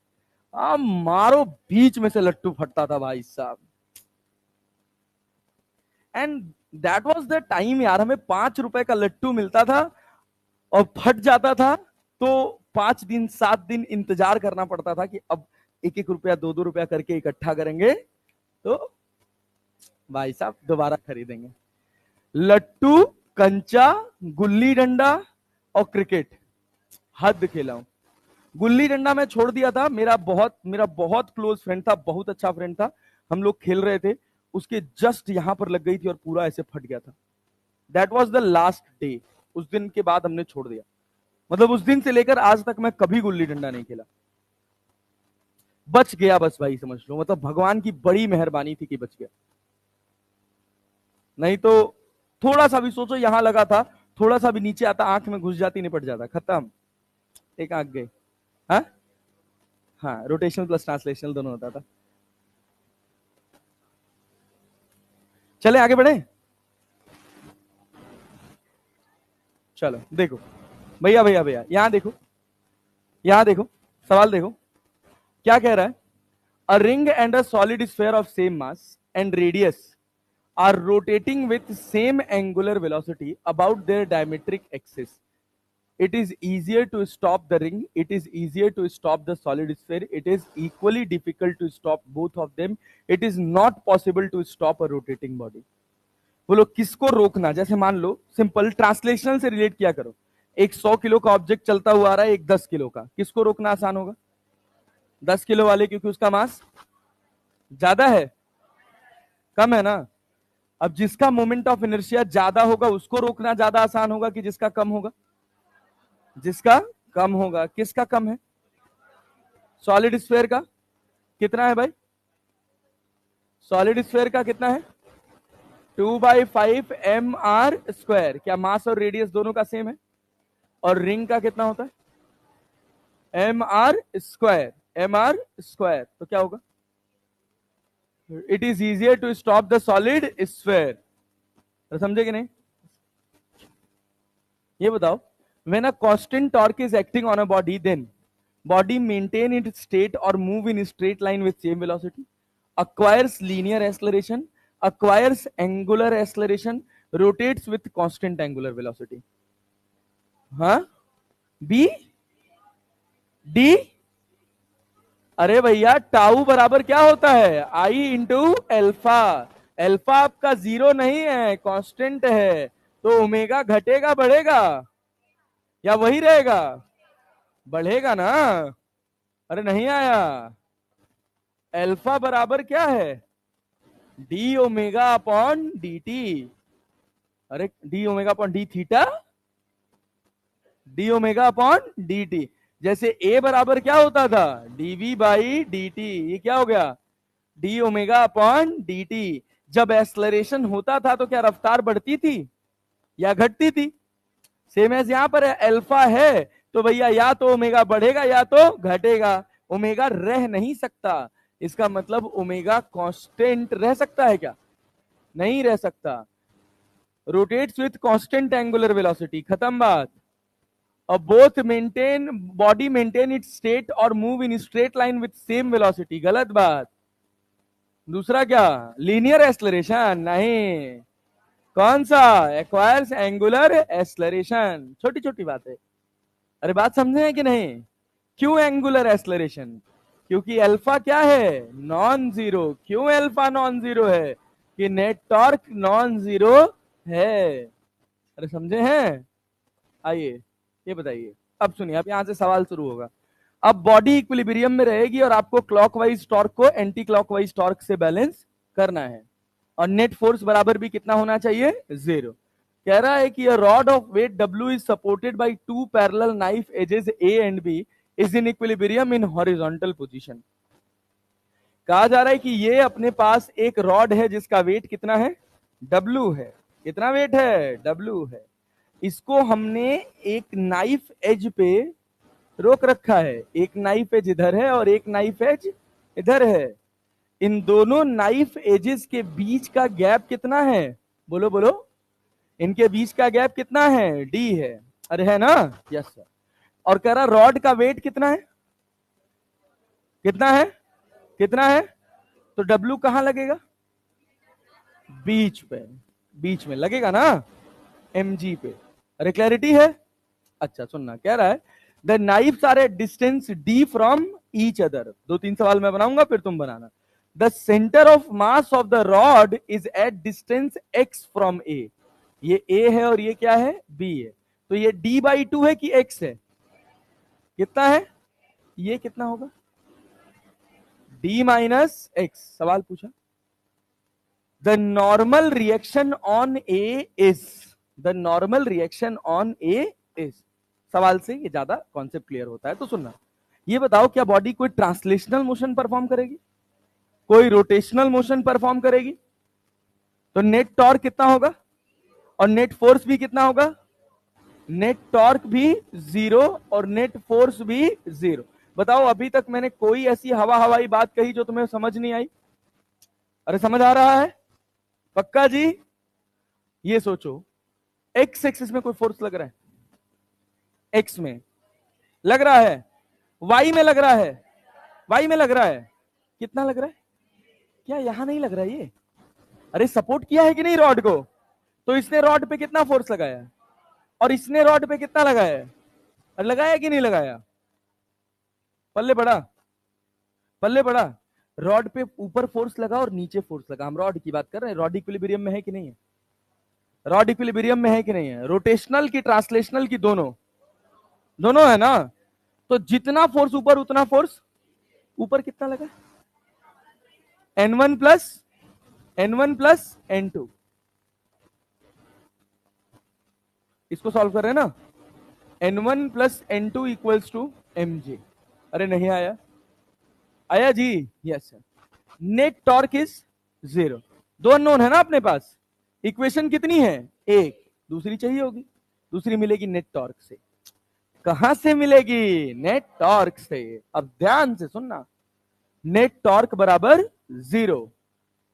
मारो बीच में से लट्टू फटता था भाई साहब। And that was the time यार, हमें 5 रुपए का लट्टू मिलता था और फट जाता था तो 5 दिन 7 दिन इंतजार करना पड़ता था कि अब 1-1 रुपया 2-2 रुपया करके इकट्ठा करेंगे तो भाई साहब दोबारा खरीदेंगे। लट्टू, कंचा, गुल्ली डंडा और क्रिकेट हद खेला हूं। गुल्ली डंडा मैं छोड़ दिया था, मेरा बहुत क्लोज फ्रेंड था, बहुत अच्छा फ्रेंड था, हम लोग खेल रहे थे, उसके जस्ट यहां पर लग गई थी और पूरा ऐसे फट गया था। That was the last day. उस दिन के बाद हमने छोड़ दिया, मतलब उस दिन से लेकर आज तक मैं कभी गुल्ली डंडा नहीं खेला। बच गया बस भाई, समझ लो, मतलब भगवान की बड़ी मेहरबानी थी कि बच गया, नहीं तो थोड़ा सा भी सोचो यहां लगा था, थोड़ा सा भी नीचे आता आंख में घुस जाती, निपट जाता, खत्म, एक आंख गई। हाँ हाँ, रोटेशनल प्लस ट्रांसलेशनल दोनों होता था। चले आगे बढ़े, चलो देखो भैया भैया भैया, यहां देखो, यहां देखो, सवाल देखो क्या कह रहा है। A ring and a solid sphere of same mass and radius are rotating with same angular velocity about their diametric axis. It is easier to stop the ring, it is easier to stop the solid sphere, it is equally difficult to stop both of them, it is not possible to stop a rotating body. बोलो किसको रोकना? जैसे मान लो simple translational से relate किया करो, एक 100 kilo का ऑब्जेक्ट चलता हुआ आ रहा है, एक 10 किलो का, किसको रोकना आसान होगा? 10 किलो वाले, क्योंकि उसका मास ज्यादा है, कम है ना। अब जिसका मोमेंट ऑफ इनर्शिया ज्यादा होगा उसको रोकना ज्यादा आसान होगा कि जिसका कम होगा? जिसका कम होगा। किसका कम है? सॉलिड स्फीयर का कितना है भाई? सॉलिड स्फीयर का कितना है? 2/5 mr²। क्या मास और रेडियस दोनों का सेम है? और रिंग का कितना होता है? mr²। mr², तो क्या होगा? It is easier to stop the solid sphere. तो समझे कि नहीं? ये बताओ, when a constant torque is acting on a body, then body maintain its state or move in a straight line with same velocity, acquires linear acceleration, acquires angular acceleration, rotates with constant angular velocity. हाँ, B, D, अरे भैया tau बराबर क्या होता है? आई into alpha. Alpha आपका 0 नहीं है, कांस्टेंट है, तो ओमेगा घटेगा बढ़ेगा या वही रहेगा? बढ़ेगा ना। अरे नहीं आया। एल्फा बराबर क्या है? D omega upon d t. अरे d omega upon d theta, d omega upon d t. जैसे ए बराबर क्या होता था? Dv by d t. ये क्या हो गया? D omega upon d t. जब एक्सलरेशन होता था तो क्या रफ्तार बढ़ती थी या घटती थी? सेम एज यहां पर अल्फा है तो भैया या तो ओमेगा बढ़ेगा या तो घटेगा, ओमेगा रह नहीं सकता। इसका मतलब ओमेगा कांस्टेंट रह सकता है क्या? नहीं रह सकता। Rotates with constant angular velocity, खत्म बात। और both maintain body maintain its state और move in straight line with same velocity, गलत बात। दूसरा क्या, लीनियर एक्सलरेशन, नहीं। कौन सा, एक्वायर्स एंगुलर एक्सलरेशन, छोटी छोटी बात है। अरे बात समझे हैं कि नहीं? क्यों एंगुलर एक्सलरेशन? क्योंकि अल्फा क्या है, नॉन जीरो। क्यों अल्फा नॉन जीरो है? कि नेट टॉर्क नॉन जीरो है। अरे समझे हैं? आइए ये बताइए, अब सुनिए, अब यहां से सवाल शुरू होगा। अब बॉडी इक्विलिब्रियम में रहेगी और आपको क्लॉकवाइज टॉर्क को एंटी क्लॉकवाइज टॉर्क से बैलेंस करना है, और नेट फोर्स बराबर भी कितना होना चाहिए, 0। कह रहा है कि a rod of weight W is supported by two parallel knife edges A and B is in equilibrium in horizontal position। कहा जा रहा है कि ये अपने पास एक रॉड है जिसका वेट कितना है, W है। कितना वेट है, W है। इसको हमने एक नाइफ एज पे रोक रखा है। एक नाइफ एज इधर है और एक नाइफ एज इधर है। इन दोनों नाइफ एजेस के बीच का गैप कितना है, बोलो बोलो, इनके बीच का गैप कितना है, D है। अरे है ना, यस सर। और कह रहा रॉड का वेट कितना है, कितना है, कितना है, तो W कहां लगेगा, बीच पे, बीच में लगेगा ना, mg पे। अरे क्लैरिटी है? अच्छा सुनना, कह रहा है the knives are at distance D from each other. 2-3 सवाल मैं बनाऊंगा फिर तुम बनाना। The centre of mass of the rod is at distance x from A। ये A है और ये क्या है, B है। तो ये D/2 है कि x है, कितना है, ये कितना होगा, D माइनस x। सवाल पूछा, the normal reaction on A is, the normal reaction on A is. सवाल से ये ज्यादा कॉन्सेप्ट क्लियर होता है। तो सुनना, ये बताओ क्या बॉडी कोई ट्रांसलेशनल मोशन परफॉर्म करेगी, कोई रोटेशनल मोशन परफॉर्म करेगी? तो नेट टॉर्क कितना होगा और नेट फोर्स भी कितना होगा, नेट टॉर्क भी 0 और नेट फोर्स भी 0। बताओ अभी तक मैंने कोई ऐसी हवाई बात कही जो तुम्हें समझ नहीं आई? अरे समझ आ रहा है पक्का जी? ये सोचो, एक्स एक्सिस में कोई फोर्स लग रहा है, एक्स में लग रहा है, वाई में लग रहा है, वाई में लग रहा है, कितना लग रहा है, क्या यहां नहीं लग रहा है ये? अरे सपोर्ट किया है कि नहीं रॉड को? तो इसने रॉड पे कितना फोर्स लगाया और इसने रॉड पे कितना लगाया है, लगाया कि नहीं लगाया? पल्ले पड़ा, पल्ले पड़ा। रॉड पे ऊपर फोर्स लगा और नीचे फोर्स लगा। हम रॉड की बात कर रहे हैं, रॉड इक्विलिब्रियम में है कि नहीं है, रॉड इक्विलिब्रियम में है कि नहीं है? रोटेशनल की ट्रांसलेशनल की, दोनों, दोनों है ना। तो जितना फोर्स ऊपर उतना फोर्स ऊपर कितना लगा, N1 प्लस N2। इसको सॉल्व कर रहे हैं ना, N1 plus N2 equals to mg। अरे नहीं आया, आया जी, yes sir. Net torque is 0। दो अननोन है ना अपने पास, इक्वेशन कितनी है, एक, दूसरी चाहिए होगी, दूसरी मिलेगी नेट टॉर्क से। कहां से मिलेगी, नेट टॉर्क से। अब ध्यान से सुनना, नेट टॉर्क बराबर 0,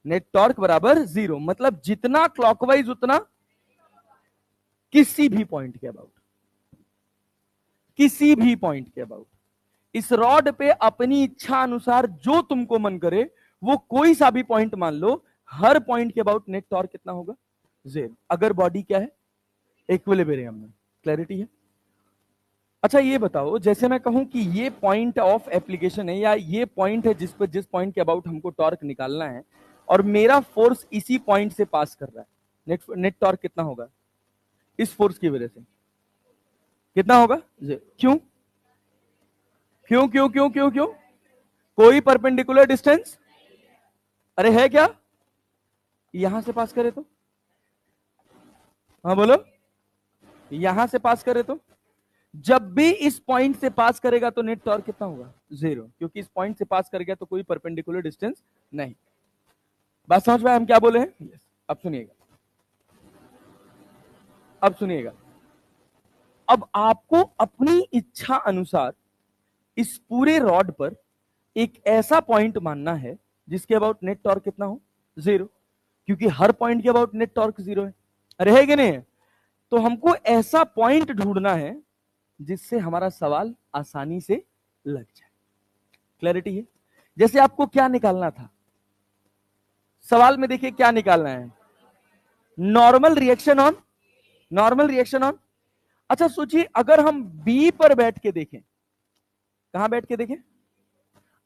नेट टॉर्क बराबर 0 मतलब जितना क्लॉकवाइज उतना किसी भी पॉइंट के अबाउट, किसी भी पॉइंट के अबाउट। इस रॉड पे अपनी इच्छा अनुसार जो तुमको मन करे वो कोई सा भी पॉइंट मान लो, हर पॉइंट के अबाउट नेट टॉर्क कितना होगा, 0। अगर बॉडी क्या है, इक्विलिब्रियम में। क्लैरिटी है? अच्छा ये बताओ, जैसे मैं कहूं कि ये पॉइंट ऑफ एप्लीकेशन है या ये पॉइंट है जिस पर, जिस पॉइंट के अबाउट हमको टॉर्क निकालना है और मेरा फोर्स इसी पॉइंट से पास कर रहा है, नेट टॉर्क कितना होगा इस फोर्स की वजह से, कितना होगा, 0। क्यों क्यों क्यों क्यों क्यों क्यों? कोई परपेंडिकुलर डिस्टेंस, अरे है क्या, यहां से पास करे तो, हाँ बोलो, यहां से पास करे तो, जब भी इस पॉइंट से पास करेगा तो नेट टॉर्क कितना होगा, 0, क्योंकि इस पॉइंट से पास कर गया तो कोई परपेंडिकुलर डिस्टेंस नहीं। बात समझ में हम क्या बोले हैं? yes. अब सुनिएगा, अब सुनिएगा। अब आपको अपनी इच्छा अनुसार इस पूरे रॉड पर एक ऐसा पॉइंट मानना है जिसके अबाउट नेट टॉर्क कितना हो, 0, क्योंकि हर पॉइंट के अबाउट नेट टॉर्क 0 है। अरे है कि नहीं? तो हमको ऐसा पॉइंट ढूंढना है जिससे हमारा सवाल आसानी से लग जाए। क्लैरिटी है? जैसे आपको क्या निकालना था सवाल में, देखिए क्या निकालना है, normal reaction on, normal reaction on. अच्छा सोचिए, अगर हम बी पर बैठ के देखें, कहां बैठ के देखें,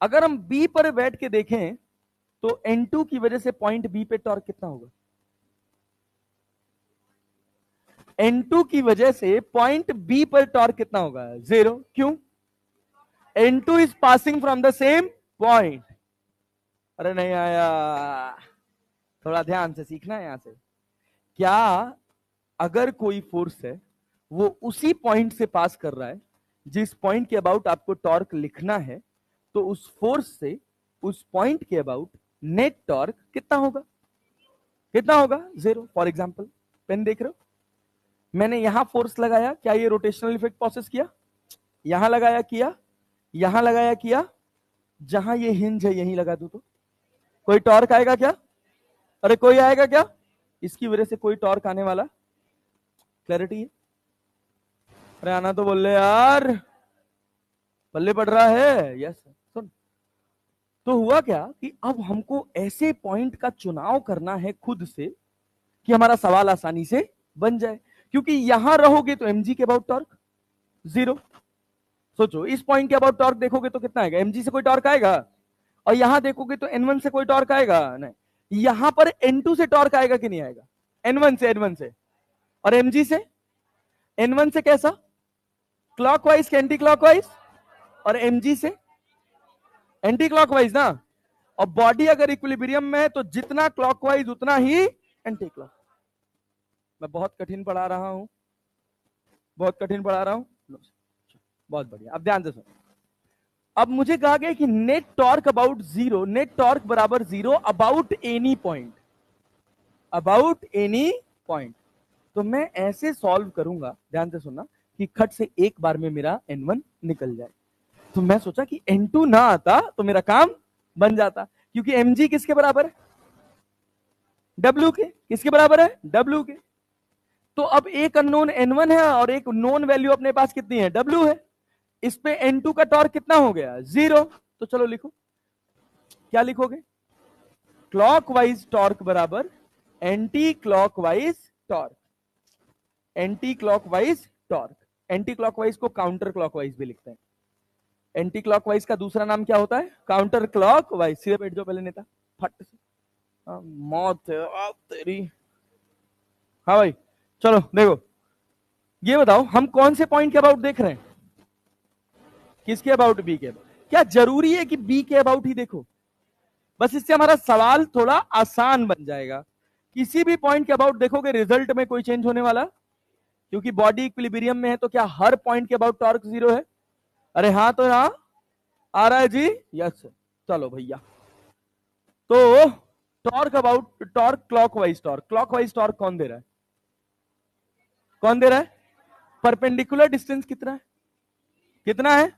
अगर हम बी पर बैठ के देखें तो N2 की वजह से पॉइंट बी पे टॉर्क कितना होगा? N2 की वजह से पॉइंट बी पर टॉर्क कितना होगा? 0। क्यों? N2 is passing from the same point. अरे नहीं आया, थोड़ा ध्यान से सीखना है यहां से। क्या अगर कोई फोर्स है वो उसी पॉइंट से पास कर रहा है जिस पॉइंट के अबाउट आपको टॉर्क लिखना है, तो उस फोर्स से उस पॉइंट के अबाउट नेट टॉर्क कितना होगा? कितना होगा? 0। फॉर एग्जाम्पल, पेन देख रहे हो, मैंने यहां फोर्स लगाया, क्या ये रोटेशनल इफेक्ट प्रोसेस किया? यहां लगाया, किया, यहां लगाया, किया, जहां ये हिंज है यहीं लगा दूं तो कोई टॉर्क आएगा क्या? अरे कोई आएगा क्या? इसकी वजह से कोई टॉर्क आने वाला? क्लैरिटी है? अरे आना तो बोल रहे यार, पल्ले पड़ रहा है। यस सुन, तो हुआ क्या कि अब हमको ऐसे पॉइंट का चुनाव करना है खुद से कि हमारा सवाल आसानी से बन जाए, क्योंकि यहां रहोगे तो mg के अबाउट टॉर्क 0। सोचो, इस पॉइंट के अबाउट टॉर्क देखोगे तो कितना आएगा? mg से कोई टॉर्क आएगा? और यहां देखोगे तो n1 से कोई टॉर्क आएगा? नहीं। यहां पर n2 से टॉर्क आएगा कि नहीं आएगा? n1 से, n1 से। और mg से? n1 से कैसा, क्लॉकवाइज के एंटी क्लॉकवाइज? और mg से एंटी क्लॉकवाइज ना। और बॉडी अगर इक्विलिब्रियम में है तो जितना क्लॉकवाइज उतना ही एंटी क्लॉक। मैं बहुत कठिन पढ़ा रहा हूं, बहुत कठिन पढ़ा रहा हूं, बहुत बढ़िया। अब ध्यान से सुनो, अब मुझे कहा गया कि net torque about 0, net torque बराबर 0 about any point, about any point. तो मैं ऐसे सॉल्व करूंगा, ध्यान से सुनना, कि खट से एक बार में मेरा n1 निकल जाए। तो मैं सोचा कि n2 ना आता तो मेरा काम बन जाता, क्योंकि mg किसके बराबर है? w के। किसके बराबर है? w के। तो अब एक अननोन n1 है और एक नोन वैल्यू अपने पास कितनी है? w है। इस पे n2 का टॉर्क कितना हो गया? 0। तो चलो लिखो, क्या लिखोगे? क्लॉकवाइज टॉर्क बराबर anti clockwise torque, anti clockwise torque. Anti clockwise को काउंटर क्लॉकवाइज भी लिखते हैं। एंटी क्लॉकवाइज का दूसरा नाम क्या होता है? Counter clockwise. सीधे बैठ जाओ पहले नेता, फट से। मौत है तेरी। हाँ भाई, चलो देखो, ये बताओ हम कौन से पॉइंट के अबाउट देख रहे हैं? किसके अबाउट? बी के अबाउट। क्या जरूरी है कि बी के अबाउट ही देखो? बस इससे हमारा सवाल थोड़ा आसान बन जाएगा। किसी भी पॉइंट के अबाउट देखोगे, रिजल्ट में कोई चेंज होने वाला, क्योंकि बॉडी इक्विलिब्रियम में है। तो क्या हर पॉइंट के अबाउट टॉर्क 0 है? अरे हाँ तो हाँ आ रहा है जी, यस। चलो भैया, तो torque about, torque clockwise torque, clockwise torque कौन दे रहा है? कौन दे रहा है? परपेंडिकुलर डिस्टेंस कितना है? कितना है?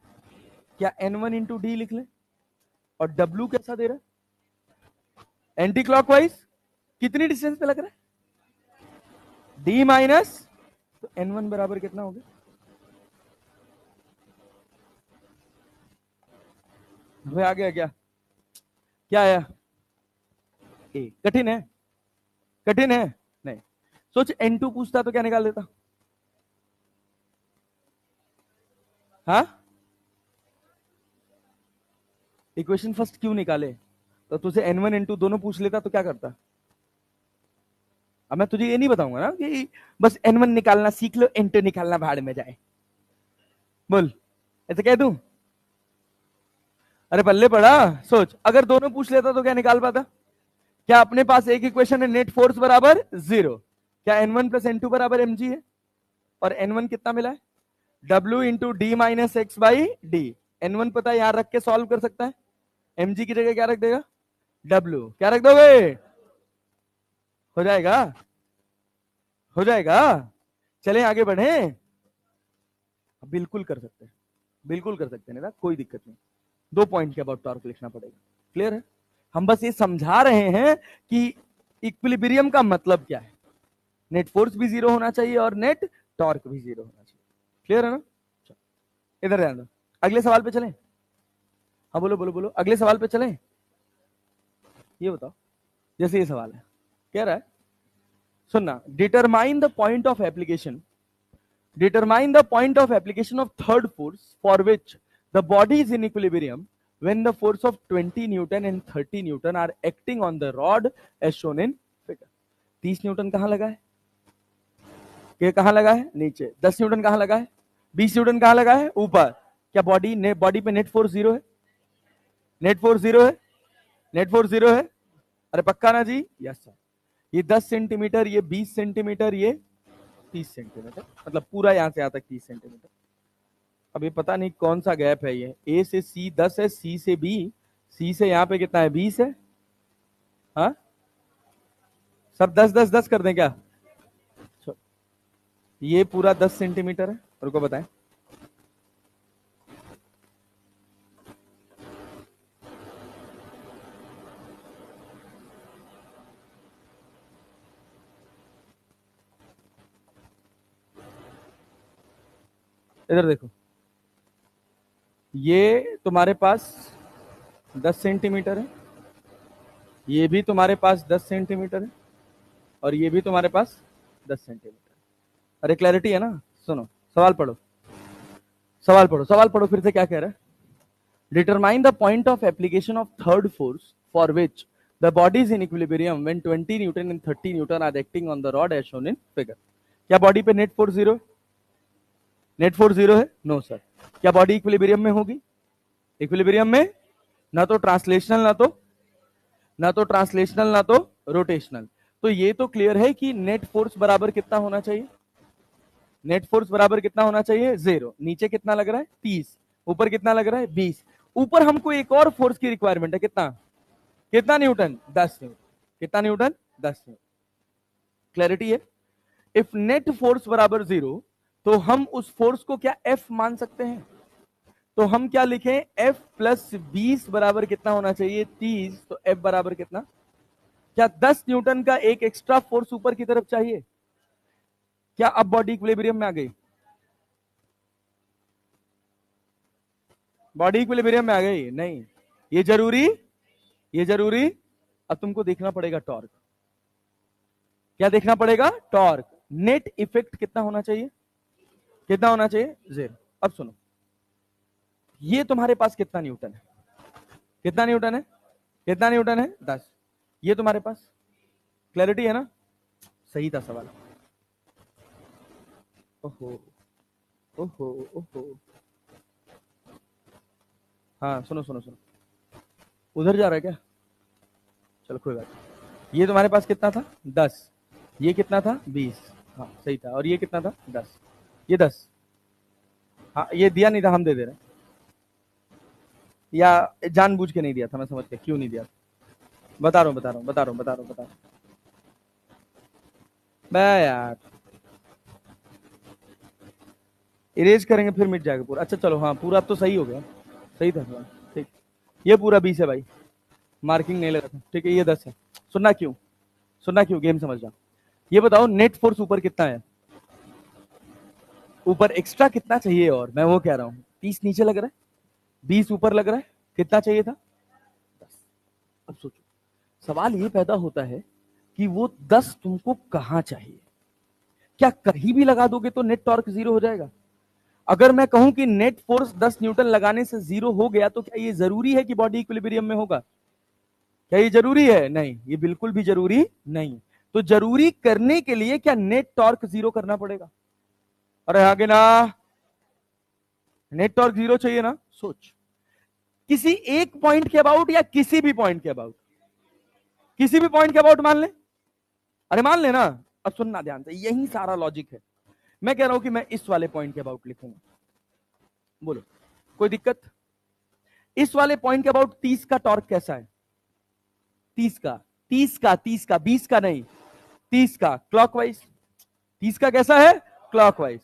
क्या n1 इंटू डी लिख ले? और w कैसा दे रहा है? Anti clockwise. कितनी डिस्टेंस पे लग रहा है? d माइनस, तो n1 बराबर कितना हो गया? आ गया क्या? क्या आया? ए। कठिन है? कठिन है? नहीं। सोच n2 पूछता तो क्या निकाल देता? हाँ, इक्वेशन फर्स्ट क्यों निकाले? तो तुझे n1 n2 दोनों पूछ लेता तो क्या करता? अब मैं तुझे ये नहीं बताऊंगा ना कि बस n1 निकालना सीख लो, n2 निकालना भाड़ में जाए। बोल, ऐसे कह दूं? अरे बल्ले पड़ा। सोच, अगर दोनों पूछ लेता तो क्या निकाल पाता? क्या अपने पास एक इक्वेशन है, नेट फोर्स बराबर 0, क्या n1 प्लस n2 बराबर mg है? और n1 कितना मिला है? w into D minus x by D. n1 पता है, यहां रख के सॉल्व कर सकता है। mg की जगह क्या रख देगा? w। क्या रख दोगे? हो जाएगा, हो जाएगा। चले आगे बढ़े? बिल्कुल कर सकते हैं, बिल्कुल कर सकते हैं ना, कोई दिक्कत नहीं। 2 पॉइंट के अबाउट टॉर्क लिखना पड़ेगा। क्लियर है? हम बस ये समझा रहे हैं कि इक्विलिब्रियम का मतलब क्या है। नेट फोर्स भी 0 होना चाहिए और नेट टॉर्क भी 0 होना चाहिए। क्लियर है ना? इधर ध्यान दो, अगले सवाल पे चलें। हाँ बोलो बोलो बोलो, अगले सवाल पे चलें। ये बताओ, जैसे ये सवाल है, कह रहा है सुनना, determine the point of application, determine the point of application of third force for which the body is in equilibrium when the force of 20 Newton and 30 Newton are acting on the rod as shown in figure। 30 Newton कहां लगा है, ये कहां लगा है नीचे, 10 Newton कहां लगा है, 20 न्यूटन कहां लगा है ऊपर। क्या बॉडी पे नेट फोर्स जीरो है, नेट फोर्स जीरो है, नेट फोर्स जीरो है, अरे पक्का ना जी, यस सर। ये 10 सेंटीमीटर, ये 20 सेंटीमीटर, ये 30 सेंटीमीटर, मतलब पूरा यहां से यहां तक 30 सेंटीमीटर। अब ये पता नहीं कौन सा गैप है, ये ए से सी 10 है, सी से बी, सी से यहां पे कितना है 20 है, हाँ सब 10 10 10 कर दें क्या, ये पूरा 10 सेंटीमीटर है, रुको बताएं। इधर देखो, ये तुम्हारे पास 10 सेंटीमीटर है, ये भी तुम्हारे पास 10 सेंटीमीटर है, और ये भी तुम्हारे पास 10 सेंटीमीटर। अरे क्लैरिटी है ना, सुनो सवाल पढ़ो, सवाल पढ़ो, सवाल पढ़ो फिर से, क्या कह रहा है, determine the point of application of third force for which the body is in equilibrium when 20 newton and 30 newton are acting on the rod as shown in figure. क्या बॉडी पे net force zero, net force zero है, no sir. क्या body equilibrium में होगी, equilibrium में, ना तो translational ना तो ट्रांसलेशनल ना तो रोटेशनल। तो ये तो क्लियर है कि नेट फोर्स बराबर कितना होना चाहिए, नेट फोर्स बराबर कितना होना चाहिए, जीरो। नीचे कितना लग रहा है 30, ऊपर कितना लग रहा है 20। ऊपर हमको एक और फोर्स की रिक्वायरमेंट है, कितना, कितना न्यूटन, 10 न्यूटन, कितना न्यूटन 10 न्यूटन। क्लैरिटी है। इफ नेट फोर्स बराबर जीरो, तो हम उस फोर्स को क्या एफ मान सकते हैं, तो हम क्या लिखें, एफ प्लस 20 बराबर कितना होना चाहिए 30, तो एफ बराबर कितना, क्या 10 न्यूटन का एक एक्स्ट्रा फोर्स ऊपर की तरफ चाहिए। क्या अब बॉडी इक्विलिब्रियम में आ गई, बॉडी इक्विलिब्रियम में आ गई, नहीं, ये जरूरी, ये जरूरी। अब तुमको देखना पड़ेगा टॉर्क, क्या देखना पड़ेगा, टॉर्क। नेट इफेक्ट कितना होना चाहिए, कितना होना चाहिए, जीरो। अब सुनो, ये तुम्हारे पास कितना न्यूटन है, कितना न्यूटन है, कितना न्यूटन है 10, ये तुम्हारे पास, क्लैरिटी है ना, सही था सवाल। ओहो ओहो ओहो, हाँ सुनो सुनो सुनो, उधर जा रहा है क्या, चलो कोई बात नहीं। ये तुम्हारे पास कितना था 10, ये कितना था 20, हाँ सही था, और ये कितना था 10, ये 10, हाँ ये दिया नहीं था, हम दे दे रहे हैं, या जानबूझ के नहीं दिया था, मैं समझ के क्यों नहीं दिया, बता रहा हूँ बता रहा हूँ बता रहा हूँ बता रहा हूँ बता रहा हूँ। मैं यार इरेज करेंगे फिर मिट जाएगा पूरा। अच्छा चलो, हाँ पूरा अब तो सही हो गया, सही था सवाल, ठीक। ये पूरा 20 है भाई, मार्किंग नहीं लगा था, ठीक है, ये 10 है। सुनना क्यों, सुनना क्यों, गेम समझ रहा। ये बताओ नेट फोर्स ऊपर कितना है, ऊपर एक्स्ट्रा कितना चाहिए, और मैं वो कह रहा हूँ 30 नीचे लग रहा है, 20 ऊपर लग रहा है, कितना चाहिए था 10। अब सोचो, सवाल ये पैदा होता है कि वो 10 तुमको कहां चाहिए, क्या कहीं भी लगा दोगे तो नेट टॉर्क जीरो हो जाएगा। अगर मैं कहूं कि नेट फोर्स 10 न्यूटन लगाने से जीरो हो गया, तो क्या ये जरूरी है कि बॉडी इक्विलिब्रियम में होगा, क्या ये जरूरी है, नहीं, ये बिल्कुल भी जरूरी नहीं। तो जरूरी करने के लिए क्या नेट टॉर्क जीरो करना पड़ेगा, अरे आगे ना, नेट टॉर्क जीरो चाहिए ना। सोच, किसी एक पॉइंट के अबाउट या किसी भी पॉइंट के अबाउट, किसी भी पॉइंट के अबाउट मान ले, अरे मान लेना। अब सुनना ध्यान से, यही सारा लॉजिक है। मैं कह रहा हूं कि मैं इस वाले पॉइंट के अबाउट लिखूंगा, बोलो कोई दिक्कत। इस वाले पॉइंट के अबाउट 30 का टॉर्क कैसा है, 30 का, 30 का, 30 का, 20 का नहीं, 30 का क्लॉकवाइज, 30 का कैसा है क्लॉकवाइज।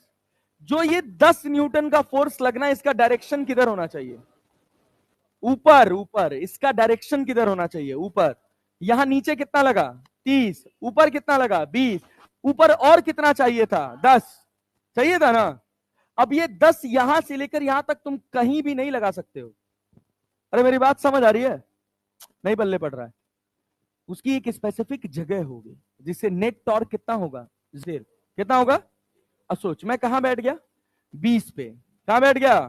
जो ये 10 न्यूटन का फोर्स लगना है, इसका डायरेक्शन किधर होना चाहिए, ऊपर, ऊपर। इसका डायरेक्शन किधर होना चाहिए, ऊपर। यहां नीचे कितना लगा 30, ऊपर कितना लगा 20, ऊपर और कितना चाहिए था 10, चाहिए था ना। अब ये 10 यहां से लेकर यहां तक तुम कहीं भी नहीं लगा सकते हो। अरे मेरी बात समझ आ रही है? नहीं बल्ले पड़ रहा है। उसकी एक स्पेसिफिक जगह होगी जिससे नेट टॉर्क कितना होगा, जेर कितना होगा। अब सोच मैं कहां बैठ गया, 20 पे। कहां बैठ गया,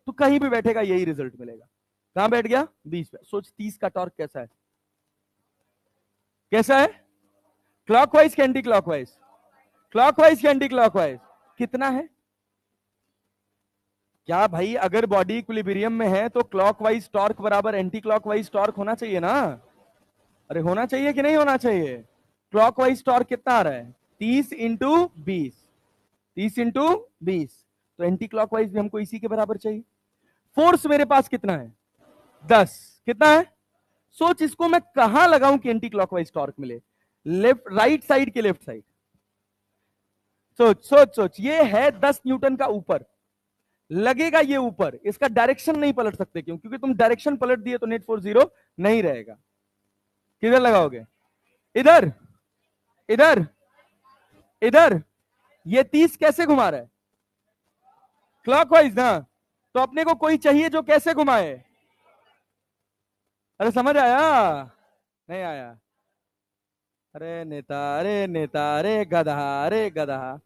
तो कहीं भी बैठेगा यही रिजल्ट मिलेगा। कहां बैठ गया, 20 पे। सोच 30 का टॉर्क कैसा है, कैसा है, क्लॉकवाइज के एंटी क्लॉकवाइज, क्लॉकवाइज के एंटी क्लॉकवाइज कितना है। क्या भाई अगर बॉडी इक्विलिब्रियम में है तो क्लॉकवाइज टॉर्क बराबर एंटी क्लॉकवाइज टॉर्क होना चाहिए ना। अरे होना चाहिए कि नहीं होना चाहिए। क्लॉकवाइज टॉर्क कितना आ रहा है, 30 इंटू 20, 30 इंटू 20, तो एंटी क्लॉकवाइज भी हमको इसी के बराबर चाहिए। फोर्स मेरे पास कितना है, 10, कितना है। सोच इसको मैं कहां लगाऊं कि एंटी क्लॉकवाइज टॉर्क मिले, लेफ्ट राइट साइड के लेफ्ट साइड। सोच सोच सोच, ये है 10 न्यूटन का ऊपर, लगेगा ये ऊपर, इसका डायरेक्शन नहीं पलट सकते क्यों, क्योंकि तुम डायरेक्शन पलट दिए तो नेट फोर्स 0 नहीं रहेगा। किधर लगाओगे, इधर, इधर, इधर। ये 30 कैसे घुमा रहा है, क्लॉकवाइज ना, तो अपने को कोई चाहिए जो कैसे घुमाए। अरे समझ आया, नहीं आया। अरे नेता, अरे नेता, अरे गधा, अरे गधा।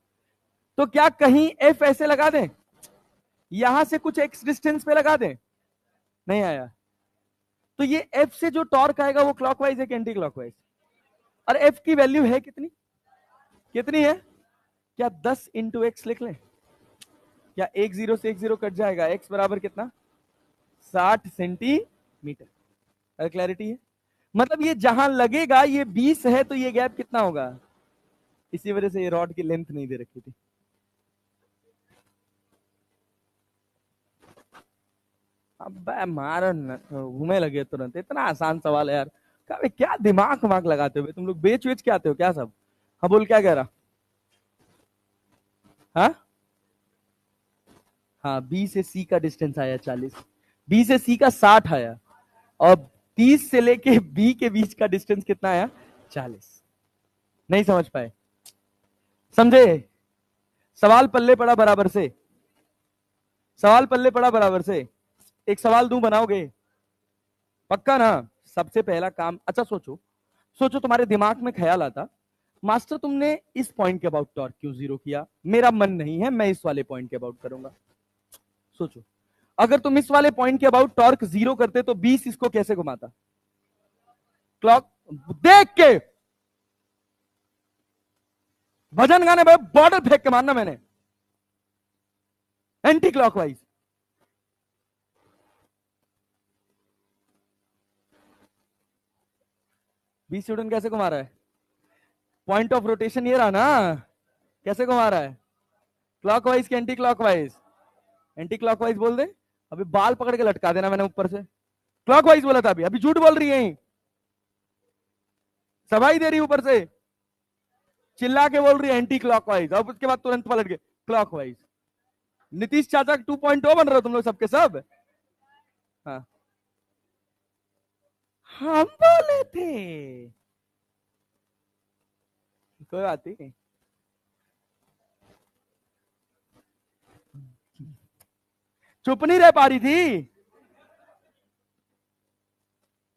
तो क्या कहीं एफ ऐसे लगा दें, यहां से कुछ एक्स डिस्टेंस पे लगा दें, नहीं आया। तो ये एफ से जो टॉर्क आएगा वो क्लॉकवाइज है कि एंटी क्लॉकवाइज। और एफ की वैल्यू है कितनी, कितनी है, क्या 10 इंटू एक्स लिख लें, क्या एक जीरो से एक जीरो कट जाएगा, एक्स बराबर कितना, 60 सेंटीमीटर। अगर क्लैरिटी है, मतलब ये जहां लगेगा ये 20 है तो ये गैप कितना होगा, इसी वजह से ये रॉड की लेंथ नहीं दे रखी थी। अब मारो घूमे लगे तुरंत, इतना आसान सवाल है यार। क्या दिमाग वाग लगाते हो तुम लोग, बेच वेच के आते हो क्या सब। हाँ बोल, क्या कह रहा। हाँ हाँ, बी से सी का डिस्टेंस आया 40, बी से सी का 60 आया, और 30 से लेके बी के बीच का डिस्टेंस कितना आया, 40। नहीं समझ पाए, समझे। सवाल पल्ले पड़ा बराबर से, सवाल पल्ले पड़ा बराबर से। एक सवाल दूं, बनाओगे पक्का ना। सबसे पहला काम, अच्छा सोचो, सोचो तुम्हारे दिमाग में ख्याल आता, मास्टर तुमने इस पॉइंट के अबाउट टॉर्क क्यों जीरो किया, मेरा मन नहीं है, मैं इस वाले पॉइंट के अबाउट करूंगा। सोचो, अगर तुम इस वाले पॉइंट के अबाउट टॉर्क जीरो करते तो 20 इसको कैसे घुमाता, क्लॉक देख के। भजन गाने में बॉर्डर फेंक के मारना मैंने, एंटी क्लॉकवाइज। बीस न्यूटन कैसे घुमा रहा है, पॉइंट ऑफ रोटेशन ये रहा ना, कैसे घुमा रहा है, क्लॉकवाइज के एंटी क्लॉकवाइज, एंटी क्लॉकवाइज बोल दे। अभी बाल पकड़ के लटका देना मैंने ऊपर से, क्लॉकवाइज बोला था अभी, अभी झूठ बोल रही है, सफाई दे रही ऊपर से, चिल्ला के बोल रही है एंटी क्लॉकवाइज, अब उसके बाद तुरंत पलट के क्लॉकवाइज। नीतीश चाचा 2.0 बन रहे हो तुम लोग सबके सब। हाँ हम बोले थे, कोई बात नहीं। चुप नहीं रह पा रही थी,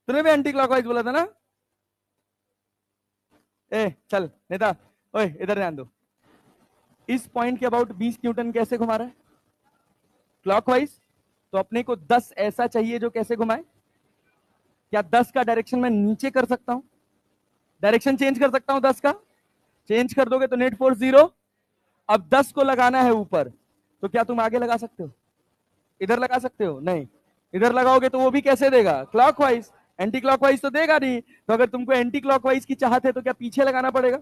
तूने भी एंटी क्लॉकवाइज बोला था ना। ए चल नेता, ओए इधर ध्यान दो, इस पॉइंट के अबाउट 20 न्यूटन कैसे घुमा रहा है, क्लॉकवाइज। तो अपने को 10 ऐसा चाहिए जो कैसे घुमाए, क्या 10 का डायरेक्शन मैं नीचे कर सकता हूं, डायरेक्शन चेंज कर सकता हूं, 10 का चेंज कर दोगे तो नेट फोर्स 0। अब 10 को लगाना है ऊपर, तो क्या तुम आगे लगा सकते हो, इधर लगा सकते हो, नहीं। इधर लगाओगे तो वो भी कैसे देगा, क्लॉकवाइज, एंटी क्लॉकवाइज तो देगा नहीं। तो अगर तुमको एंटी क्लॉकवाइज की चाहत है तो क्या पीछे लगाना पड़ेगा।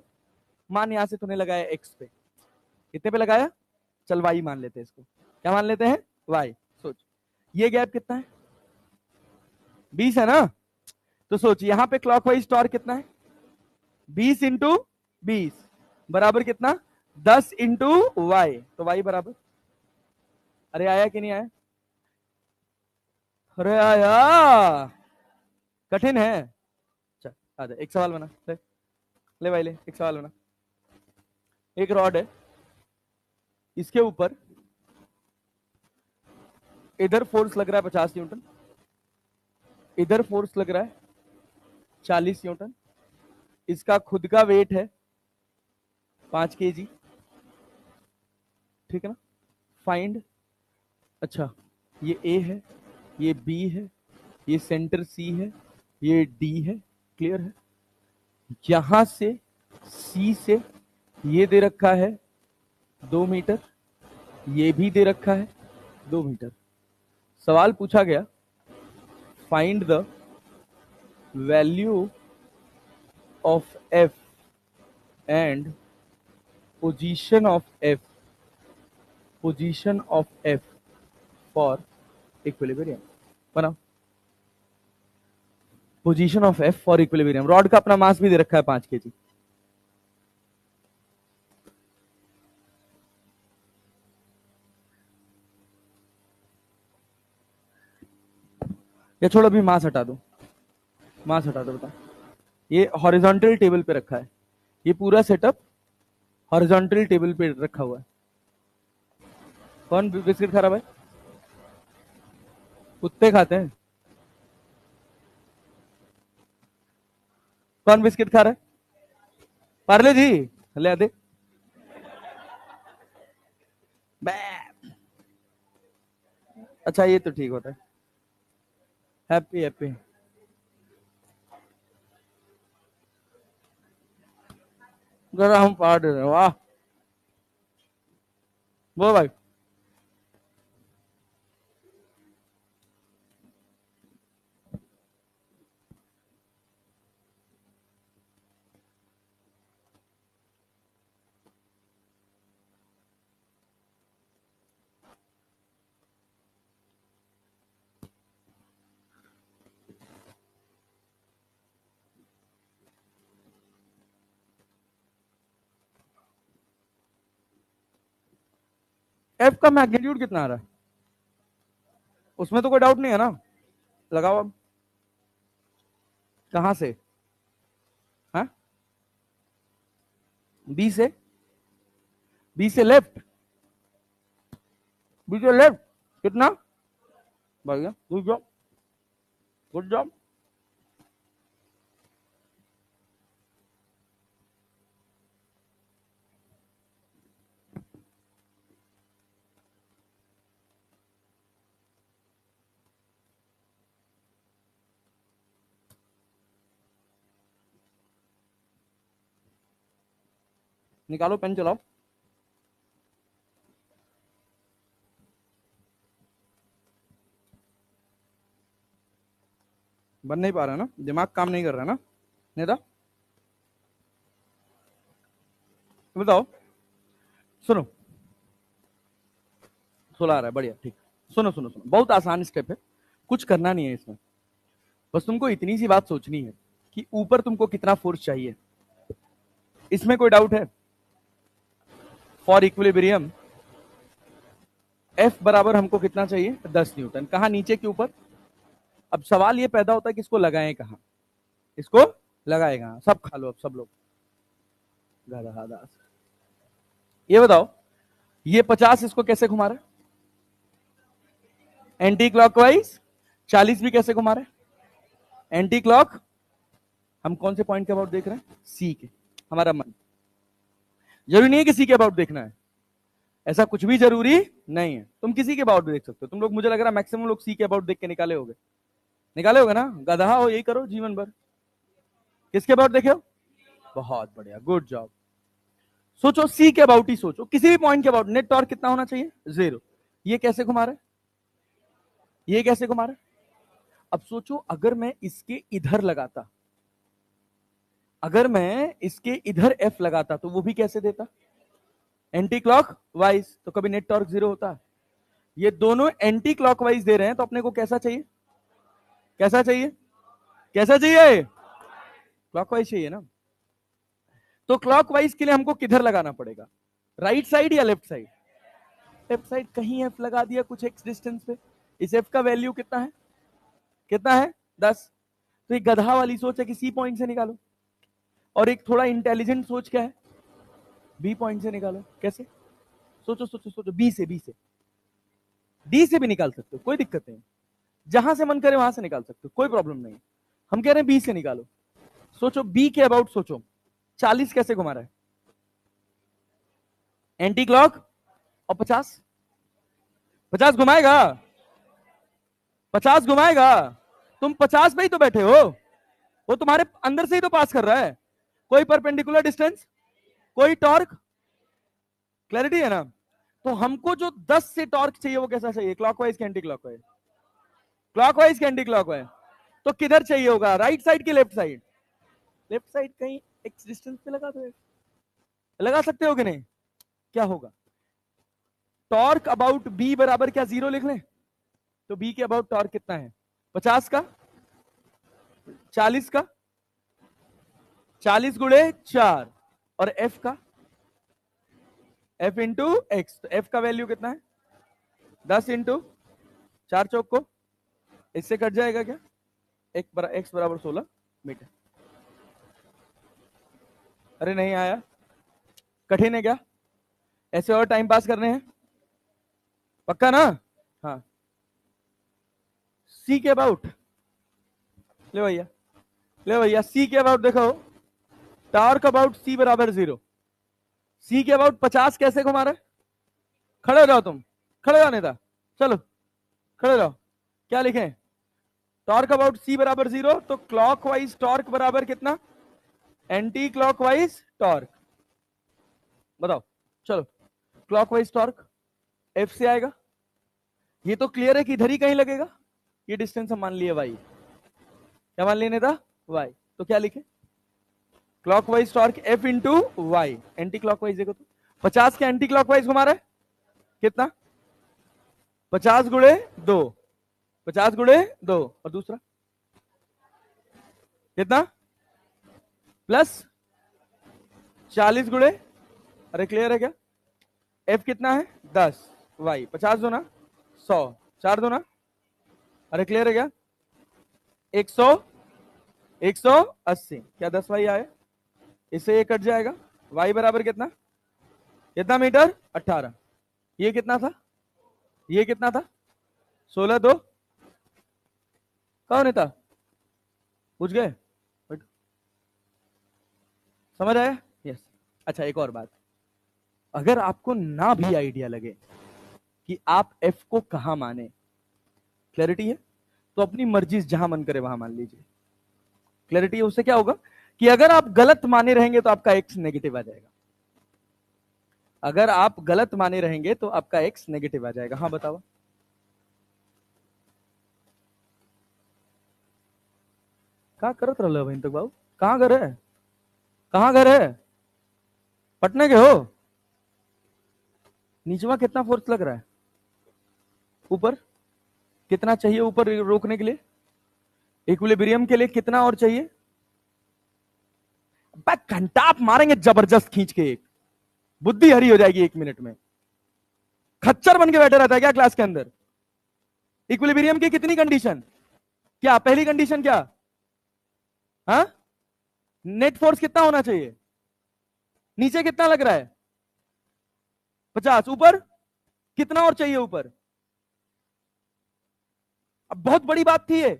मान यहां से तूने लगाया एक्स पे, कितने पे लगाया, चल वाई मान लेते हैं इसको, क्या मान लेते हैं, वाई। सोच ये गैप कितना है, 20 है ना। तो सोच यहां पे क्लॉकवाइज टॉर्क कितना है, 20 इंटू 20 बराबर कितना, 10 इंटू वाई, तो वाई बराबर, अरे आया कि नहीं आया, अरे आया, कठिन है। चल आजा, एक सवाल बना ले, ले भाई ले, एक सवाल बना। एक रॉड है, इसके ऊपर इधर फोर्स लग रहा है 50 न्यूटन, इधर फोर्स लग रहा है 40 न्यूटन, इसका खुद का वेट है 5 kg, ठीक है ना। फाइंड, अच्छा ये ए है, ये बी है, ये सेंटर सी है, ये डी है, क्लियर है। यहां से सी से ये दे रखा है 2 मीटर, ये भी दे रखा है 2 मीटर। सवाल पूछा गया find the value of F and position of F, position of F for equilibrium. बनाओ, position of F for equilibrium. Rod का अपना मास भी दे रखा है 5 kg। या छोड़ो, अभी मास हटा दो, मास हटा दो। बता, ये हॉरिजॉन्टल टेबल पे रखा है, ये पूरा सेटअप हॉरिजॉन्टल टेबल पे रखा हुआ है। कौन बिस्किट खा रहा भाई? कुत्ते खाते हैं। कौन बिस्किट खा रहा है? पार्ले जी ले दे। अच्छा ये तो ठीक होता है। Happy happy. जरा हम पार दे रहे हैं, वाह। वो भाई एफ का मैग्नीट्यूड कितना आ रहा है? उसमें तो कोई डाउट नहीं है ना? लगाओ अब। कहां से? हाँ, बी से, बी से लेफ्ट, बी से लेफ्ट कितना? भैया गुड जॉब, गुड जॉब। निकालो, पेन चलाओ। बन नहीं पा रहा ना, दिमाग काम नहीं कर रहा ना नेता? बताओ, सुनो, सुला रहा है, बढ़िया, ठीक। सुनो सुनो सुनो, बहुत आसान स्टेप है, कुछ करना नहीं है इसमें। बस तुमको इतनी सी बात सोचनी है कि ऊपर तुमको कितना फोर्स चाहिए। इसमें कोई डाउट है? फॉर इक्विलिब्रियम एफ बराबर हमको कितना चाहिए? 10 न्यूटन। कहा? नीचे के ऊपर। अब सवाल ये पैदा होता है कि इसको लगाएं कहां, इसको लगाएं कहां? सब खा लो अब सब लोग। ये बताओ, ये 50 इसको कैसे घुमा रहा है? Anti clockwise. 40 भी कैसे घुमा रहा है? Anti clock. हम कौन से पॉइंट के अबाउट देख रहे हैं? सी के। हमारा मन, जरूरी नहीं है कि सी के अबाउट देखना है, ऐसा कुछ भी जरूरी नहीं है, तुम किसी के अबाउट भी देख सकते हो। तुम लोग, मुझे लग रहा है मैक्सिमम लोग सी के अबाउट देख के निकाले होगे, निकाले होगे ना? गधा हो, यही करो जीवन भर। किसके अबाउट देखे हो? बहुत बढ़िया, गुड जॉब। सोचो सी के अबाउट ही सोचो, किसी भी पॉइंट के अबाउट। नेट टॉर्क कितना होना चाहिए? 0। ये कैसे घुमा रहा है? ये कैसे घुमा रहा है? अब सोचो, अगर मैं इसके इधर लगाता, अगर मैं इसके इधर एफ लगाता तो वो भी कैसे देता? Anti clock wise. तो कभी नेट टॉर्क 0 होता? ये दोनों एंटी क्लॉकवाइज दे रहे हैं, तो अपने को कैसा चाहिए? कैसा चाहिए? कैसा चाहिए? क्लॉकवाइज चाहिए ना। तो क्लॉकवाइज के लिए हमको किधर लगाना पड़ेगा? राइट साइड या लेफ्ट साइड? Left side. कहीं एफ लगा दिया कुछ एक्स डिस्टेंस पे। इस एफ का वैल्यू कितना है? कितना है? 10। तो एक गधा वाली सोच है कि सी पॉइंट से निकालो, और एक थोड़ा इंटेलिजेंट सोच क्या है? बी पॉइंट से निकालो। कैसे? सोचो सोचो सोचो, बी से, बी से। डी से भी निकाल सकते हो, कोई दिक्कत नहीं, जहां से मन करे वहां से निकाल सकते हो, कोई प्रॉब्लम नहीं। हम कह रहे हैं बी से निकालो। सोचो बी के अबाउट सोचो, 40 कैसे घुमा रहा है, एंटी क्लॉक, और 50 50 घुमाएगा, 50 घुमाएगा। तुम 50 पे ही तो बैठे हो, वो तुम्हारे अंदर से ही तो पास कर रहा है। कोई परपेंडिकुलर डिस्टेंस, कोई टॉर्क, क्लैरिटी है ना। तो हमको जो 10 से टॉर्क चाहिए वो कैसा चाहिए, क्लॉकवाइज के एंटी क्लॉकवाइज, क्लॉकवाइज के एंटी क्लॉकवाइज। तो किधर चाहिए होगा, राइट साइड की लेफ्ट साइड, लेफ्ट साइड कहीं एक्स डिस्टेंस पे लगा दो, लगा सकते हो कि नहीं। क्या होगा, टॉर्क अबाउट बी बराबर क्या 0 लिख लें, तो बी के अबाउट टॉर्क कितना है, 50 का, 40 का, 40 गुणे 4, और एफ का, एफ इंटू एक्स, तो एफ का वैल्यू कितना है 10 इंटू 4 चौक को, इससे कट जाएगा क्या, एक्स बराबर 16 मीटर। अरे नहीं आया, कठिन है क्या, ऐसे और टाइम पास करने हैं, पक्का ना। हाँ, सी के अबाउट, ले भैया, ले भैया, सी के अबाउट देखो, टॉर्क अबाउट सी बराबर 0, सी के अबाउट 50 कैसे घुमा रहे, खड़े हो जाओ तुम, खड़े हो नेता, चलो खड़े रहो, क्या लिखें, टॉर्क अबाउट सी बराबर 0, तो क्लॉकवाइज टॉर्क बराबर कितना, एंटी क्लॉकवाइज टॉर्क, बताओ, चलो क्लॉकवाइज टॉर्क एफ से आएगा। ये तो क्लियर है कि इधर ही कहीं लगेगा, ये डिस्टेंस हम मान लिए वाई, क्या मान लेने था, वाई, तो क्या लिखे, clockwise torque F into Y, anti clockwise देखो तो 50 के एंटी क्लॉकवाइज घुमा रहा है, कितना, 50 गुणे 2, 50 गुणे 2, और दूसरा कितना, प्लस 40 गुणे, अरे क्लियर है क्या, एफ कितना है 10, वाई 50 दो ना 100, 4 दो ना, अरे क्लियर है क्या, 100, 180, क्या 10 वाई आए, इससे ये कट जाएगा, वाई बराबर कितना, कितना मीटर 18, ये कितना था, ये कितना था 16, 2 कौन था, पूछ गए, समझ आया, यस। अच्छा एक और बात, अगर आपको ना भी आइडिया लगे कि आप एफ को कहां माने, क्लैरिटी है, तो अपनी मर्जी जहां मन करे वहां मान लीजिए, क्लैरिटी है, उससे क्या होगा कि अगर आप गलत माने रहेंगे तो आपका एक्स नेगेटिव आ जाएगा, अगर आप गलत माने रहेंगे तो आपका एक्स नेगेटिव आ जाएगा। हाँ बताओ, कहाँ करत रहो बहन तक बाबू, कहाँ घर है, कहाँ घर है, पटने के हो, नीचवा कितना फोर्स लग रहा है, ऊपर कितना चाहिए, ऊपर रोकने के लिए, इक्विलिब्रियम के लिए कितना और चाहिए, घंटा आप मारेंगे जबरदस्त खींच के, एक बुद्धि हरी हो जाएगी 1 मिनट में, खच्चर बन के बैठे रहता है क्या क्लास के अंदर। इक्विलिब्रियम की कितनी कंडीशन, क्या पहली कंडीशन क्या, हाँ, नेट फोर्स कितना होना चाहिए, नीचे कितना लग रहा है 50, ऊपर कितना और चाहिए ऊपर, अब बहुत बड़ी बात थी ये,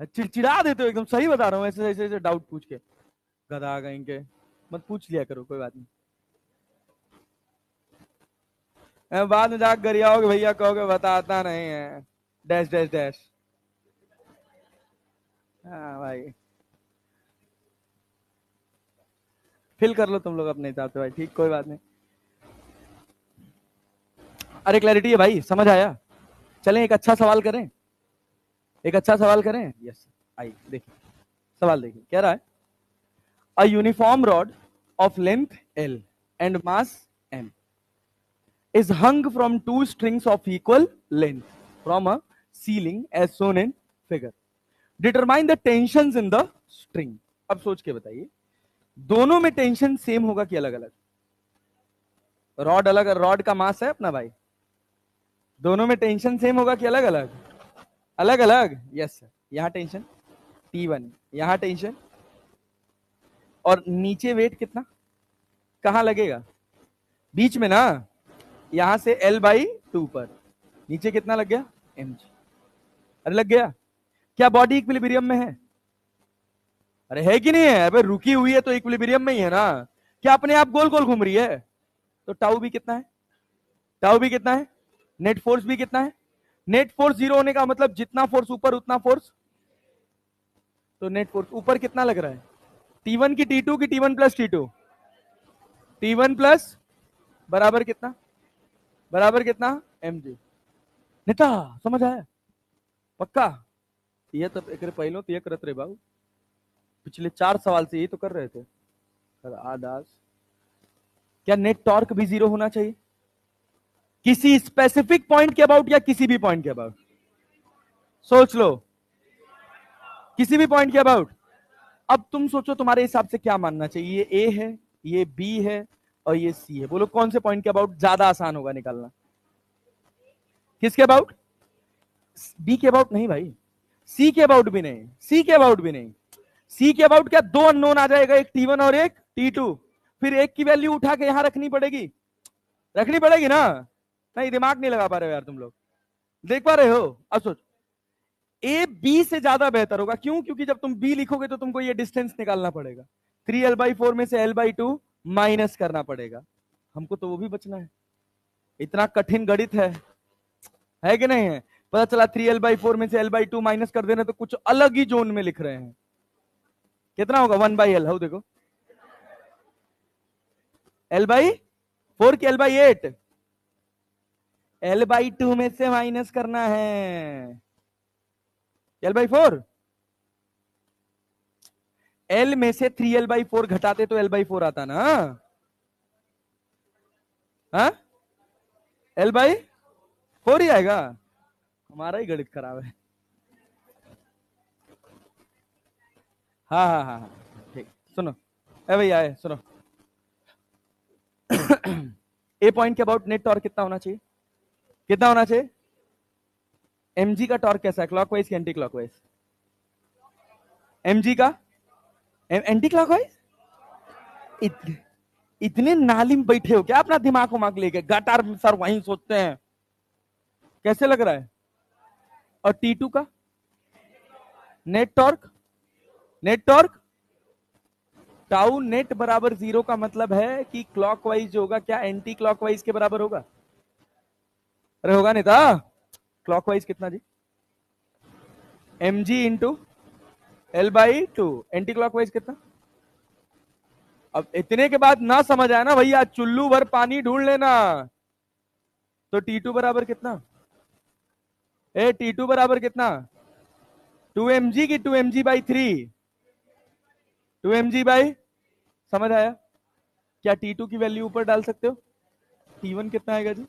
चिड़चिड़ा देते हो एकदम, सही बता रहा हूं, ऐसे ऐसे ऐसे डाउट पूछ के, गधा कहीं के, मत पूछ लिया करो, कोई बात नहीं, बाद में जाकर गरियाओगे भैया, कहोगे बताता नहीं है, डैश डैश डैश। हाँ भाई, फिल कर लो तुम लोग अपने हिसाब से भाई, ठीक, कोई बात नहीं। अरे क्लैरिटी है भाई, समझ आया, चलें एक अच्छा सवाल करें, एक अच्छा सवाल करें, यस, आइए देखिए, सवाल देखिए, कह रहा है a uniform rod of length L and mass M is hung from 2 strings of equal length from a ceiling as shown in figure. Determine the tensions in the string. अब सोच के बताइए, दोनों में टेंशन सेम होगा कि अलग अलग, रॉड अलग, रॉड का मास है अपना भाई, दोनों में टेंशन सेम होगा कि अलग अलग, अलग अलग, यस सर, यहां टेंशन T1, यहां टेंशन और नीचे वेट कितना, कहां लगेगा, बीच में ना, यहां से L/2 पर, नीचे कितना लग गया mg। अरे लग गया। क्या बॉडी इक्विलिब्रियम में है, अरे है कि नहीं है, अबे रुकी हुई है तो इक्विलिब्रियम में ही है ना, क्या अपने आप गोल गोल घूम रही है, तो टाउ भी कितना है, टाउ भी कितना है, नेट फोर्स भी कितना है, नेट फोर्स जीरो होने का मतलब जितना फोर्स ऊपर उतना फोर्स, तो नेट फोर्स ऊपर कितना लग रहा है, T1 की T2 की T1 plus T2, T1 plus बराबर कितना, बराबर कितना mg। नेता समझ आया पक्का, ये तो एक पहलो तो ये करत रहे बाबू, पिछले 4 सवाल से यही तो कर रहे थे। आदास, क्या नेट टॉर्क भी जीरो होना चाहिए किसी स्पेसिफिक पॉइंट के अबाउट या किसी भी पॉइंट के अबाउट, सोच लो, किसी भी पॉइंट के अबाउट। अब तुम सोचो तुम्हारे हिसाब से क्या मानना चाहिए, ये ए है, ये बी है और ये सी है, बोलो कौन से पॉइंट के अबाउट ज्यादा आसान होगा निकालना, किसके अबाउट, बी के अबाउट नहीं भाई, सी के अबाउट भी नहीं, सी के अबाउट भी नहीं, सी के अबाउट क्या दो अननोन आ जाएगा, एक T1 और एक T2, फिर एक की वैल्यू उठा के यहां रखनी पड़ेगी, रखनी पड़ेगी ना, नहीं दिमाग नहीं लगा पा रहे हो यार तुम लोग, देख पा रहे हो। अब सोच, ए बी से ज्यादा बेहतर होगा, क्यों, क्योंकि जब तुम बी लिखोगे तो तुमको ये डिस्टेंस निकालना पड़ेगा, 3L/4 में से L/2 माइनस करना पड़ेगा, हमको तो वो भी बचना है, इतना कठिन गणित है कि नहीं है, पता चला 3L/4 में से L/2 माइनस कर देना तो कुछ अलग ही जोन में लिख रहे हैं, कितना होगा 1/L, हो देखो L/4 की L/8, L/2 में से माइनस करना है, L/4, L में से 3L/4 घटाते तो L/4 आता ना, हाँ L/4 ही आएगा, हमारा ही गणित खराब है। हाँ हाँ हाँ हाँ ठीक, सुनो ए भैया सुनो ए पॉइंट के अबाउट नेट टॉर्क कितना होना चाहिए, कितना होना चाहिए, mg का टॉर्क कैसा है, क्लॉकवाइज कि एंटी क्लॉकवाइज, mg का एंटी क्लॉकवाइज, इतने नालिम बैठे हो क्या अपना दिमाग उमाग लेके, गटार सर वहीं सोचते हैं, कैसे लग रहा है, और T2 का net torque, net torque tau net बराबर 0 का मतलब है कि क्लॉकवाइज होगा क्या एंटी क्लॉकवाइज के बराबर होगा, अरे होगा नहीं था, क्लॉकवाइज कितना जी, mg into L/2, anti clockwise कितना, अब इतने के बाद ना समझ आया ना भैया, चुल्लू भर पानी ढूंढ लेना, तो T2 बराबर कितना, T2 बराबर कितना, 2mg की 2mg/3, 2mg/, समझ आया, क्या T2 की वैल्यू ऊपर डाल सकते हो, T1 कितना आएगा जी,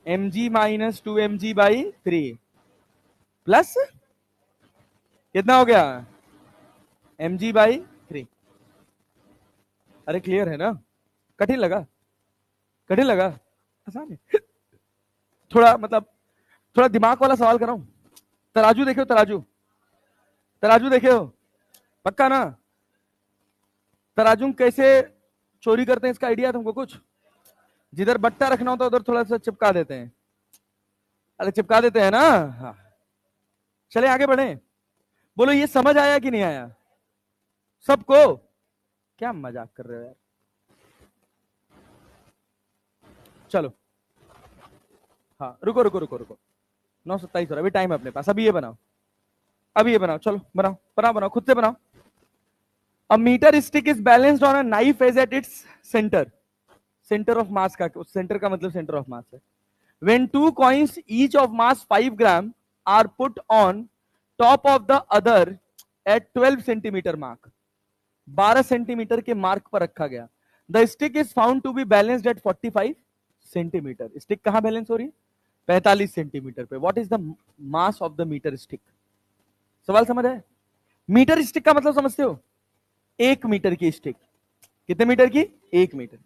mg माइनस 2mg/3 प्लस कितना हो गया mg/3, अरे क्लियर है ना, कठिन लगा, कठिन लगा, आसान है, थोड़ा मतलब थोड़ा दिमाग वाला सवाल कर रहा हूं, तराजू देखे हो, तराजू, तराजू देखे हो पक्का ना, तराजू कैसे चोरी करते हैं इसका आइडिया तुमको कुछ, जिधर बट्टा रखना होता है उधर थोड़ा सा चिपका देते हैं, अरे चिपका देते हैं ना, हाँ चले आगे बढ़े, बोलो ये समझ आया कि नहीं आया सबको, क्या मजाक कर रहे हो यार, चलो हाँ रुको रुको रुको रुको, 9:27 हो रहा, अभी टाइम है अपने पास, अभी ये बनाओ, अभी ये बनाओ, चलो बनाओ बनाओ बनाओ, खुद से बनाओ, a metre stick is balanced on a knife edge at its centre, centre of mass का सेंटर का मतलब सेंटर ऑफ मास है, when two coins each of mass 5 gram are put on top of the other at 12 centimetre mark, 12 centimetre के mark पर रखा गया, the stick is found to be balanced at 45 centimetre, stick कहां balance हो रही है 45 centimetre पे, what is the mass of the metre stick, सवाल समझ आए, मीटर स्टिक का मतलब समझते हो, 1 मीटर की स्टिक, कितने मीटर की, 1 मीटर,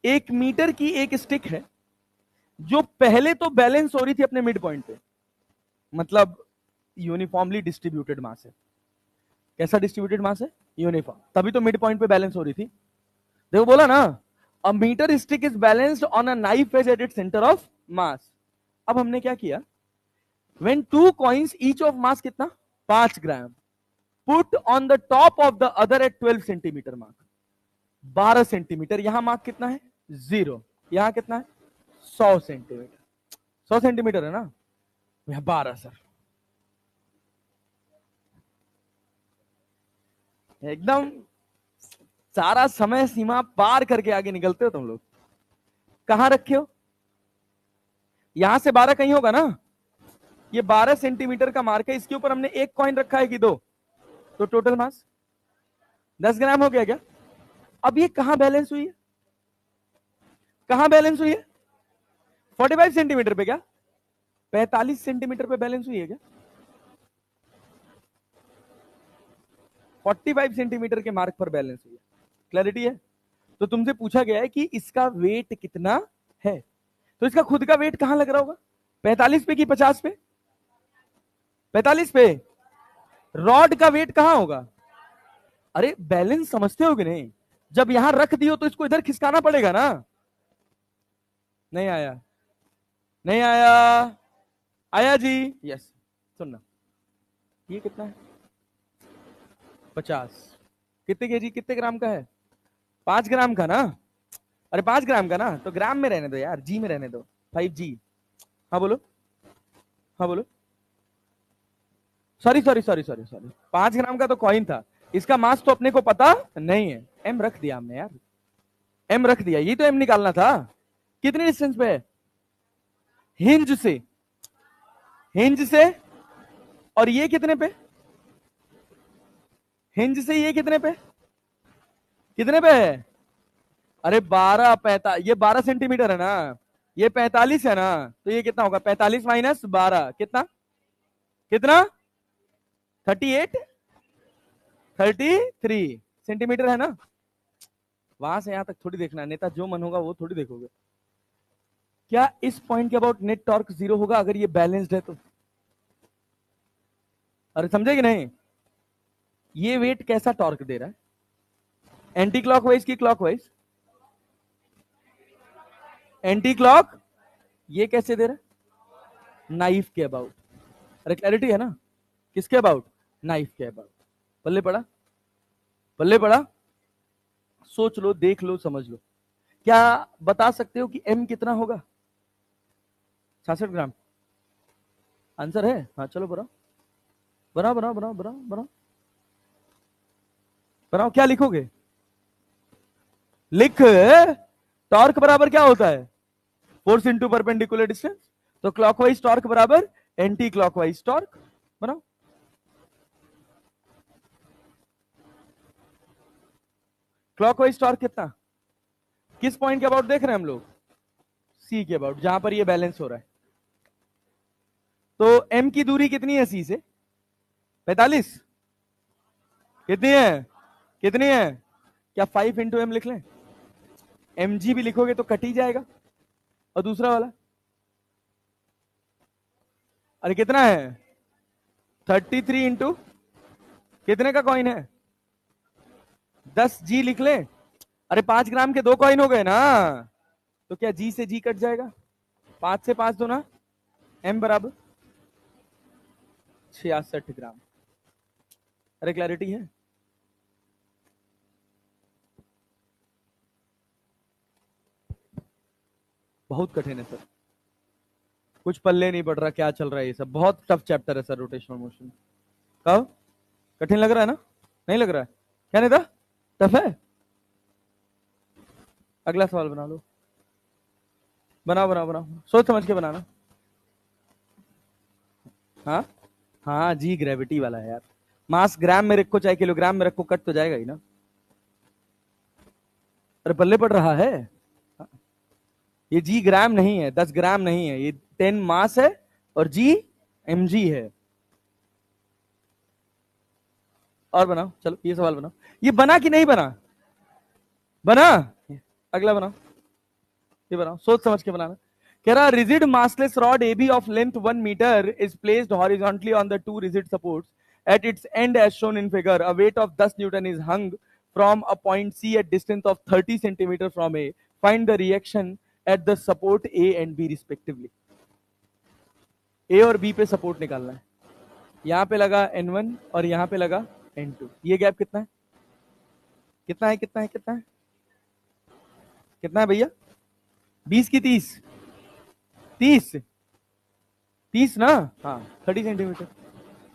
1 मीटर की एक स्टिक है जो पहले तो बैलेंस हो रही थी अपने मिड पॉइंट पे, मतलब यूनिफॉर्मली डिस्ट्रीब्यूटेड मास है, कैसा डिस्ट्रीब्यूटेड मास है? यूनिफॉर्म, तभी तो मिड पॉइंट पे बैलेंस हो रही थी। देखो बोला ना, a metre stick is balanced on a knife edge at it centre of mass. अब हमने क्या किया, when two coins each of mass कितना 5 gram, put on the top of the other at 12 centimetre mark, 12 centimetre. यहां mark कितना है 0, यहां कितना है 100 सेंटीमीटर, 100 सेंटीमीटर है ना, यहां 12 सर। एकदम सारा समय सीमा पार करके आगे निकलते हो तुम लोग। कहां रखे हो, यहां से 12 कहीं होगा ना, ये 12 सेंटीमीटर का मार्क है, इसके ऊपर हमने एक कॉइन रखा है कि 2, तो टोटल मास 10 ग्राम हो गया क्या? अब ये कहां बैलेंस हुई है, कहां बैलेंस हुई है 45 सेंटीमीटर पे, क्या 45 सेंटीमीटर पे बैलेंस हुई है क्या? 45 सेंटीमीटर के मार्क पर बैलेंस हुई है। क्लैरिटी है? तो तुमसे पूछा गया है कि इसका वेट कितना है, तो इसका खुद का वेट कहां लग रहा होगा, 45 पे कि 50 पे? 45 पे। रॉड का वेट कहां होगा? अरे बैलेंस समझते हो कि नहीं, जब यहां रख दियो तो इसको इधर खिसकाना पड़ेगा ना। नहीं आया, नहीं आया, आया जी, यस। सुनना, ये कितना है 50, कितने केजी, कितने ग्राम का है 5 ग्राम का ना, अरे 5 ग्राम का ना, तो ग्राम में रहने दो यार, जी में रहने दो, 5G। हाँ बोलो, हाँ बोलो, sorry sorry sorry sorry sorry, 5 ग्राम का तो कॉइन था, इसका मास तो अपने को पता नहीं है, एम रख दिया हमने यार, एम रख दिया, ये तो एम निकालना था। कितने डिस्टेंस पे है हिंज से, हिंज से, और ये कितने पे, हिंज से ये कितने पे, कितने पे है, अरे 12 45, ये 12 सेंटीमीटर है ना, ये 45 है ना, तो ये कितना होगा 45 माइनस 12, कितना, कितना 38, 33 सेंटीमीटर है ना। वहां से यहां तक थोड़ी देखना, नेता जो मन होगा वो थोड़ी देखोगे। क्या इस पॉइंट के अबाउट नेट टॉर्क 0 होगा अगर ये बैलेंस्ड है तो? अरे समझे कि नहीं, ये वेट कैसा टॉर्क दे रहा है, एंटी क्लॉकवाइज की क्लॉकवाइज, एंटी क्लॉक, ये कैसे दे रहा है नाइफ के अबाउट। अरे क्लैरिटी है ना, किसके अबाउट, नाइफ के अबाउट। पल्ले पड़ा, पल्ले पड़ा, सोच लो, देख लो, समझ लो। क्या बता सकते हो कि एम कितना होगा? 66 ग्राम आंसर है, हाँ चलो बनाओ, बनाओ बनाओ बनाओ बनाओ बनाओ बनाओ, क्या लिखोगे, लिख, टॉर्क बराबर क्या होता है, फोर्स इंटू परपेंडिकुलर डिस्टेंस, तो क्लॉकवाइज टॉर्क बराबर एंटी क्लॉकवाइज टॉर्क। बनाओ, क्लॉकवाइज टॉर्क कितना, किस पॉइंट के अबाउट देख रहे हैं हम लोग, सी के अबाउट, जहां पर ये बैलेंस हो रहा है। तो एम की दूरी कितनी है सी से, 45, कितनी है, कितनी है, क्या 5 इंटू एम लिख लें, एम जी भी लिखोगे तो कट ही जाएगा, और दूसरा वाला, अरे कितना है 33 इंटू कितने का कॉइन है 10G लिख ले, अरे 5 ग्राम के 2 कॉइन हो गए ना, तो क्या जी से जी कट जाएगा, 5 से 5 दो ना, एम बराबर 66 ग्राम। अरे क्लैरिटी है, बहुत कठिन है सर, कुछ पल्ले नहीं पड़ रहा, क्या चल रहा है ये सब, बहुत टफ चैप्टर है सर रोटेशनल मोशन। कब कठिन लग रहा है ना, नहीं लग रहा है, क्या नहीं था, टफ है। अगला सवाल बना लो, बनाओ बनाओ बनाओ, सोच समझ के बनाना। हाँ हाँ जी, ग्रेविटी वाला है यार, मास ग्राम में रखो चाहे किलोग्राम में रखो, कट तो जाएगा ही ना। अरे पल्ले पड़ रहा है, ये जी ग्राम नहीं है, 10 ग्राम नहीं है, ये 10 मास है, और जी mg है। और बनाओ, चलो ये सवाल बनाओ, ये बना कि नहीं बना, बना, अगला बनाओ, ये बनाओ, सोच समझ के बनाना। कह रहा rigid massless rod AB of length 1 metre is placed horizontally on the 2 rigid supports At its end, as shown in figure, a weight of 10 Newton is hung from a point C at distance of 30 centimeter from A. Find the reaction at the support A and B respectively. A और B पे support निकालना है. यहाँ पे लगा N1 और यहाँ पे लगा N2. ये गैप कितना है? कितना है? कितना है? कितना है? कितना है भैया? 20 की 30? 30 ना? हाँ, 30 सेंटीमीटर.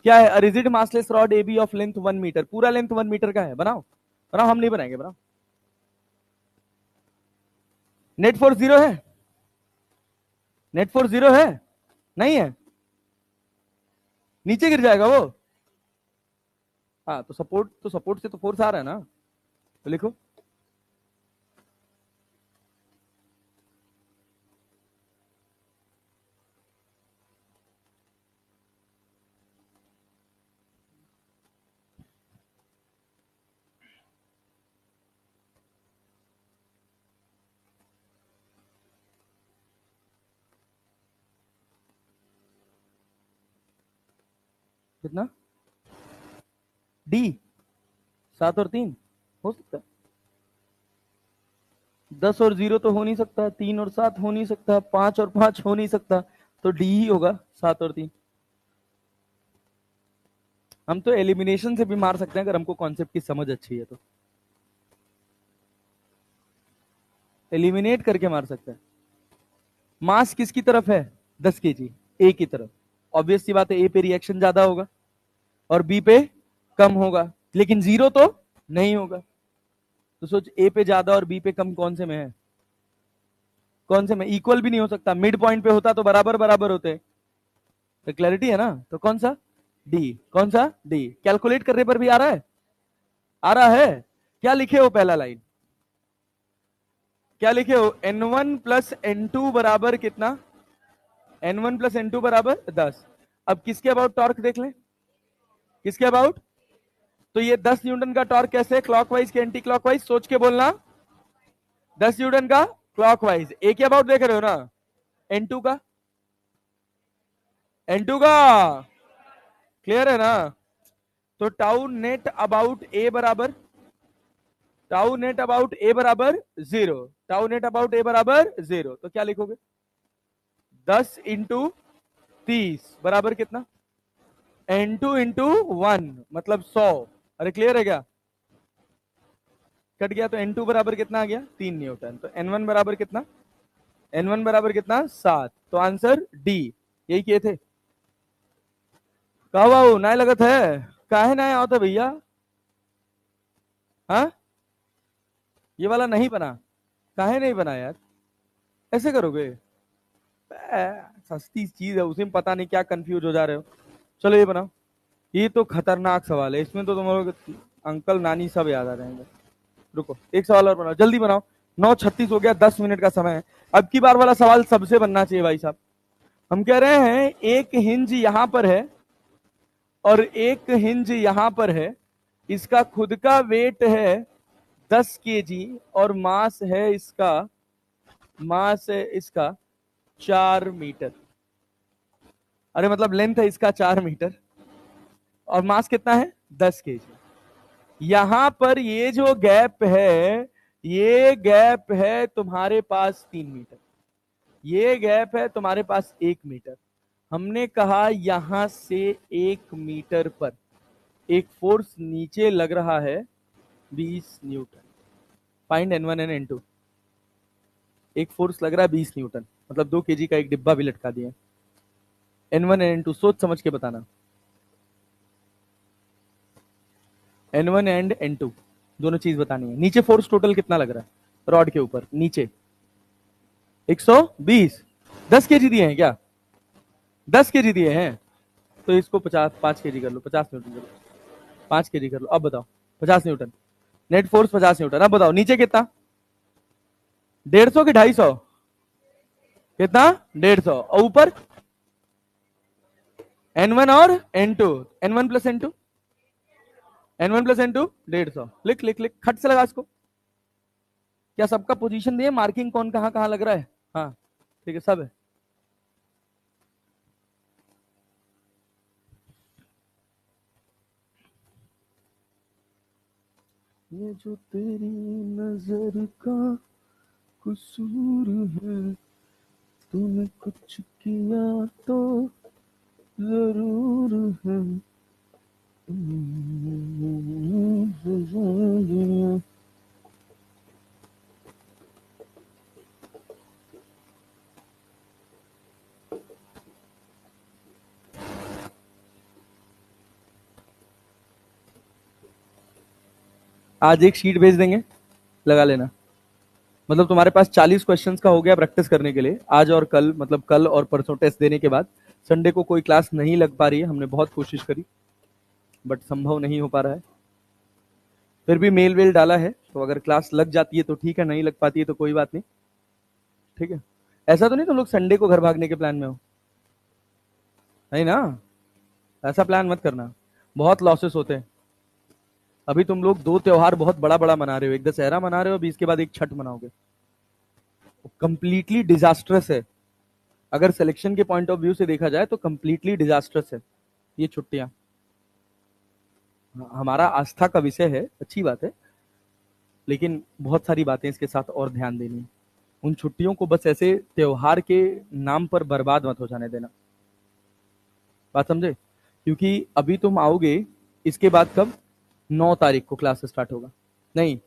क्या है? Rigid massless rod AB of length 1 metre. पूरा लेंथ 1 मीटर का है. बनाओ. हम नहीं बनाएंगे. बनाओ. नेट फोर्स 0 है? नेट फोर्स 0 है? नहीं है? नीचे गिर जाएगा वो. हाँ, तो सपोर्ट से तो फोर्स आ रहा है ना. तो लिखो. कितना? डी 7 और 3 हो सकता है. 10 और 0 तो हो नहीं सकता. 3 और 7 हो नहीं सकता. 5 और 5 हो नहीं सकता. तो डी ही होगा. 7 और 3. हम तो एलिमिनेशन से भी मार सकते हैं अगर हमको कॉन्सेप्ट की समझ अच्छी है तो. एलिमिनेट करके मार सकते हैं. मास किसकी तरफ है? 10 kg. ए की तरफ. ऑब्वियस सी बात है, ए पे रिएक्शन ज्यादा होगा और बी पे कम होगा, लेकिन 0 तो नहीं होगा. तो सोच, ए पे ज्यादा और बी पे कम कौन से में है? कौन से में? इक्वल भी नहीं हो सकता. मिड पॉइंट पे होता तो बराबर बराबर होते. तो क्लैरिटी है ना. तो कौन सा? डी. कौन सा? डी. कैलकुलेट करने पर भी आ रहा है? आ रहा है. क्या लिखे हो? पहला लाइन क्या लिखे हो? N1 प्लस N2 बराबर कितना? N1 प्लस N2 बराबर 10. अब किसके अबाउट टॉर्क देख लें. किसके अबाउट? तो ये 10 न्यूटन का टॉर्क कैसे? क्लॉकवाइज के एंटी क्लॉकवाइज? सोच के बोलना. 10 न्यूटन का क्लॉकवाइज. ए के अबाउट देख रहे हो ना? N2 का? N2 का क्लियर है ना? तो टाउ नेट अबाउट ए बराबर 0. टाउ नेट अबाउट ए बराबर 0. तो क्या लिखोगे? 10 इंटू 30 बराबर कितना? N2 इंटू 1 मतलब 100. अरे क्लियर है क्या? कट गया तो N2 बराबर कितना आ गया? 3 न्यूटन. तो N1 बराबर कितना? N1 बराबर कितना? 7. तो आंसर डी. यही किए थे. कहा बाबू ना लगत है. काहे ना आता भैया? हाँ, ये वाला नहीं बना. काहे नहीं बना यार? ऐसे करोगे? सस्ती चीज है, उसी में पता नहीं क्या कंफ्यूज हो जा रहे हो. चलो ये बनाओ. ये तो खतरनाक सवाल है. इसमें तो तुम लोग अंकल नानी सब याद आ जाएंगे. रुको, एक सवाल और बनाओ. जल्दी बनाओ. 9:36 हो गया. 10 मिनट का समय है. अब की बार वाला सवाल सबसे बनना चाहिए भाई साहब. हम कह रहे हैं एक हिंज यहां पर है और एक हिंज यहां पर है. इसका खुद का वेट है 10 kg और मास है इसका 4 मीटर. अरे मतलब लेंथ है इसका 4 मीटर और मास कितना है? 10 kg. यहां पर ये जो गैप है, ये गैप है तुम्हारे पास 3 मीटर. ये गैप है तुम्हारे पास 1 मीटर. हमने कहा यहां से 1 मीटर पर एक फोर्स नीचे लग रहा है 20 Newton. Find N1 and N2. एक फोर्स लग रहा है 20 न्यूटन, मतलब 2 kg का एक डिब्बा भी लटका दिया. N1 एंड N2 सोच समझ के बताना. N1 एंड N2 दोनों चीज बतानी है. नीचे फोर्स टोटल कितना लग रहा है रॉड के ऊपर? नीचे 120. 10 kg दिए हैं क्या? 10 kg दिए हैं. तो इसको 5 kg कर लो. 50 न्यूटन कर लो. 5 kg कर लो. अब बताओ. 50 न्यूटन. Net force 50 Newton. अब बताओ नीचे कितना? 150 कि 250? कितना? 150. और ऊपर N1 और N2. N1 plus N2. N1 plus N2 150. लिख लिख लिख. खट से लगा इसको. क्या सबका पोजीशन दिए? मार्किंग कौन कहां कहां लग रहा है? हाँ ठीक है, सब है. ये जो तेरी नजर का कसूर है, तूने कुछ किया तो जरूर है। आज एक शीट भेज देंगे, लगा लेना। मतलब तुम्हारे पास 40 क्वेश्चंस का हो गया प्रैक्टिस करने के लिए। आज और कल, मतलब कल और परसों टेस्ट देने के बाद। संडे को कोई क्लास नहीं लग पा रही है, हमने बहुत कोशिश करी बट संभव नहीं हो पा रहा है। फिर भी मेल वेल डाला है, तो अगर क्लास लग जाती है तो ठीक है, नहीं लग पाती है तो कोई बात नहीं। ठीक है, ऐसा तो नहीं तुम लोग संडे को घर भागने के प्लान में हो? नहीं ना, ऐसा प्लान मत करना, बहुत लॉसेस होते हैं। अभी तुम लोग 2 त्योहार बहुत बड़ा बड़ा मना रहे हो, एक दशहरा मना रहे हो, अभी इसके बाद एक छठ मनाओगे। कंप्लीटली डिजास्ट्रस है। अगर सिलेक्शन के पॉइंट ऑफ व्यू से देखा जाए तो कंप्लीटली डिजास्ट्रस है ये छुट्टियां। हमारा आस्था का विषय है, अच्छी बात है, लेकिन बहुत सारी बातें इसके साथ और ध्यान देनी है। उन छुट्टियों को बस ऐसे त्योहार के नाम पर बर्बाद मत हो जाने देना। बात समझे? क्योंकि अभी तुम आओगे, इसके बाद कब? 9 तारीख को क्लास स्टार्ट होगा, नहीं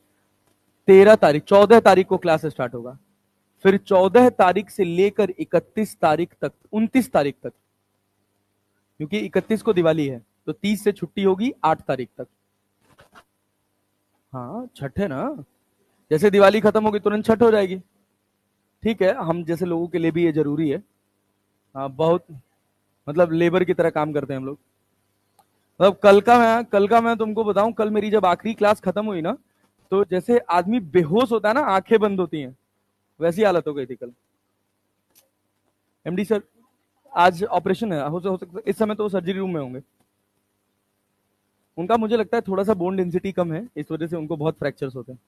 13 तारीख, 14 तारीख को क्लास स्टार्ट होगा। फिर 14 तारीख से लेकर 31 तारीख तक, 29 तारीख तक, क्योंकि 31 को दिवाली है तो 30 से छुट्टी होगी 8 तारीख तक। हाँ छठ है ना, जैसे दिवाली खत्म होगी तुरंत छठ हो जाएगी। ठीक है, हम जैसे लोगों के लिए भी ये जरूरी है। हाँ बहुत, मतलब लेबर की तरह काम करते हैं हम लोग। मतलब कल का मैं तुमको बताऊं, कल मेरी जब आखिरी क्लास खत्म हुई ना, तो जैसे आदमी बेहोश होता है ना, आंखें बंद होती हैं, वैसी हालत हो गई थी कल। एमडी सर, आज ऑपरेशन है, हो सकता इस समय तो वो सर्जरी रूम में होंगे। उनका मुझे लगता है थोड़ा सा बोन डेंसिटी कम है, इस वजह से उनको बहुत फ्रैक्चर्स होते हैं,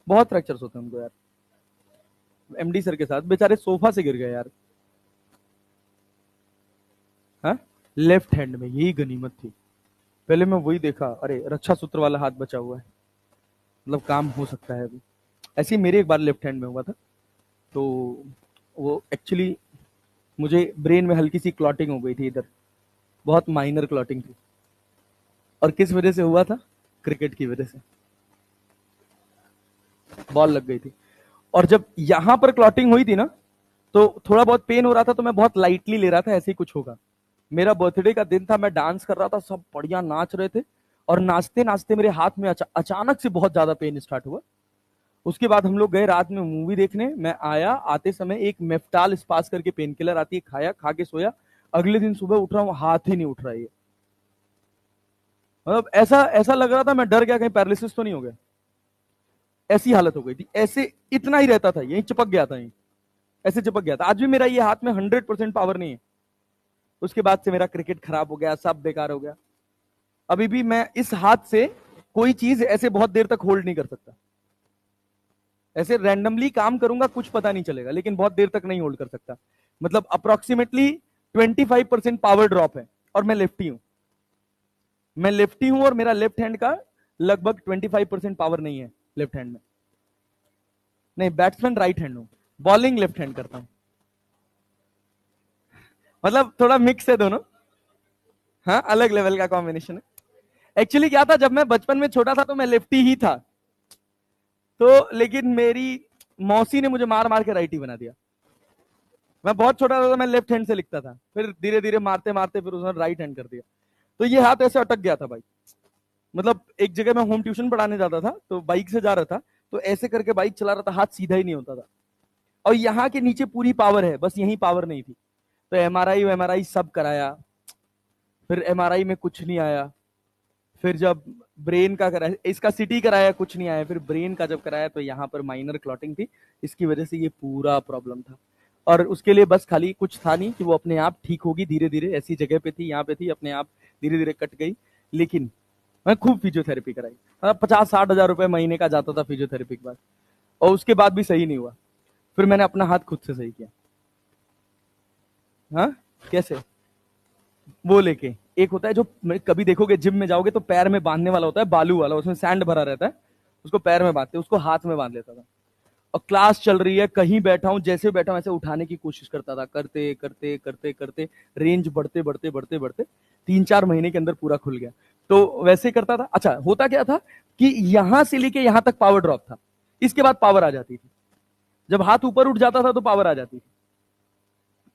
बहुत फ्रैक्चर्स होते हैं उनको यार। एमडी सर के साथ बेचारे सोफा से गिर गए यार। हाँ, लेफ्ट हैंड में, यही गनीमत थी। पहले मैं वही देखा, अरे रक्षा सूत्र वाला हाथ बचा हुआ है, मतलब काम हो सकता है अभी। ऐसे ही मेरे एक बार लेफ्ट हैंड में हुआ था, तो वो एक्चुअली मुझे ब्रेन में हल्की सी क्लॉटिंग हो गई थी इधर, बहुत माइनर क्लॉटिंग थी। और किस वजह से हुआ था? क्रिकेट की वजह से, बॉल लग गई थी। और जब यहां पर क्लॉटिंग हुई थी ना, तो थोड़ा बहुत पेन हो रहा था, तो मैं बहुत लाइटली ले रहा था, ऐसे ही कुछ होगा। मेरा बर्थडे का दिन था, मैं डांस कर रहा था, सब बढ़िया नाच रहे थे, और नाचते नाचते मेरे हाथ में अचानक से बहुत ज्यादा पेन स्टार्ट हुआ। उसके बाद हम लोग गए रात में मूवी देखने, मैं आया, आते समय एक मेफ्टाल स्पास करके पेन किलर आती है, खाया, खा के सोया। अगले दिन सुबह उठ रहा हूँ, हाथ ही नहीं उठ रहा है। मतलब ऐसा ऐसा लग रहा था, मैं डर गया कहीं पैरालिसिस तो नहीं हो गया, ऐसी हालत हो गई थी। ऐसे इतना ही रहता था, यही चिपक गया था, यहीं ऐसे चिपक गया था। आज भी मेरा ये हाथ में 100% पावर नहीं है। उसके बाद से मेरा क्रिकेट खराब हो गया, सब बेकार हो गया। अभी भी मैं इस हाथ से कोई चीज ऐसे बहुत देर तक होल्ड नहीं कर सकता। ऐसे रैंडमली काम करूंगा, कुछ पता नहीं चलेगा, लेकिन बहुत देर तक नहीं होल्ड कर सकता। मतलब अप्रोक्सीमेटली 25% पावर ड्रॉप है, और मैं लेफ्टी हूं। मैं लेफ्टी हूं और मेरा लेफ्ट हैंड का लगभग 25% पावर नहीं है लेफ्ट हैंड में। नहीं, बैट्समैन राइट हैंड हूं, बॉलिंग लेफ्ट हैंड करता हूं। मतलब थोड़ा मिक्स है दोनों। हाँ, अलग लेवल का कॉम्बिनेशन है। एक्चुअली क्या था, जब मैं बचपन में छोटा था तो मैं लेफ्टी ही था, तो लेकिन मेरी मौसी ने मुझे मार मार के राइटी बना दिया। मैं बहुत छोटा था तो मैं लेफ्ट हैंड से लिखता था, फिर धीरे धीरे मारते मारते फिर उसने राइट हैंड कर दिया। तो ये हाथ ऐसे अटक गया था भाई। मतलब एक जगह मैं होम ट्यूशन पढ़ाने जाता था, तो बाइक से जा रहा था, तो ऐसे करके बाइक चला रहा था, हाथ सीधा ही नहीं होता था। और यहाँ के नीचे पूरी पावर है, बस यही पावर नहीं थी। तो एमआरआई सब कराया, फिर एमआरआई में कुछ नहीं आया। फिर जब ब्रेन का कराया, इसका सिटी कराया, कुछ नहीं आया। फिर ब्रेन का जब कराया तो यहाँ पर माइनर क्लॉटिंग थी, इसकी वजह से ये पूरा प्रॉब्लम था। और उसके लिए बस खाली कुछ था नहीं कि वो अपने आप ठीक होगी धीरे धीरे, ऐसी जगह पे थी, यहाँ पे थी, अपने आप धीरे धीरे कट गई। लेकिन मैं खूब फिजियोथेरेपी कराई, मतलब 50-60 हजार रुपए महीने का जाता था फिजियोथेरेपी के बाद, और उसके बाद भी सही नहीं हुआ। फिर मैंने अपना हाथ खुद से सही किया। हाँ, कैसे? वो लेके, एक होता है जो कभी देखोगे जिम में जाओगे तो पैर में बांधने वाला होता है, बालू वाला, उसमें सैंड भरा रहता है, उसको पैर में बांधते, उसको हाथ में बांध लेता था, और क्लास चल रही है, कहीं बैठा हूं, जैसे बैठा हूं ऐसे उठाने की कोशिश करता था, करते करते करते करते रेंज बढ़ते बढ़ते बढ़ते बढ़ते 3-4 महीने के अंदर पूरा खुल गया। तो वैसे करता था। अच्छा, होता क्या था कि यहां से लेके यहां तक पावर ड्रॉप था, इसके बाद पावर आ जाती थी। जब हाथ ऊपर उठ जाता था तो पावर आ जाती थी,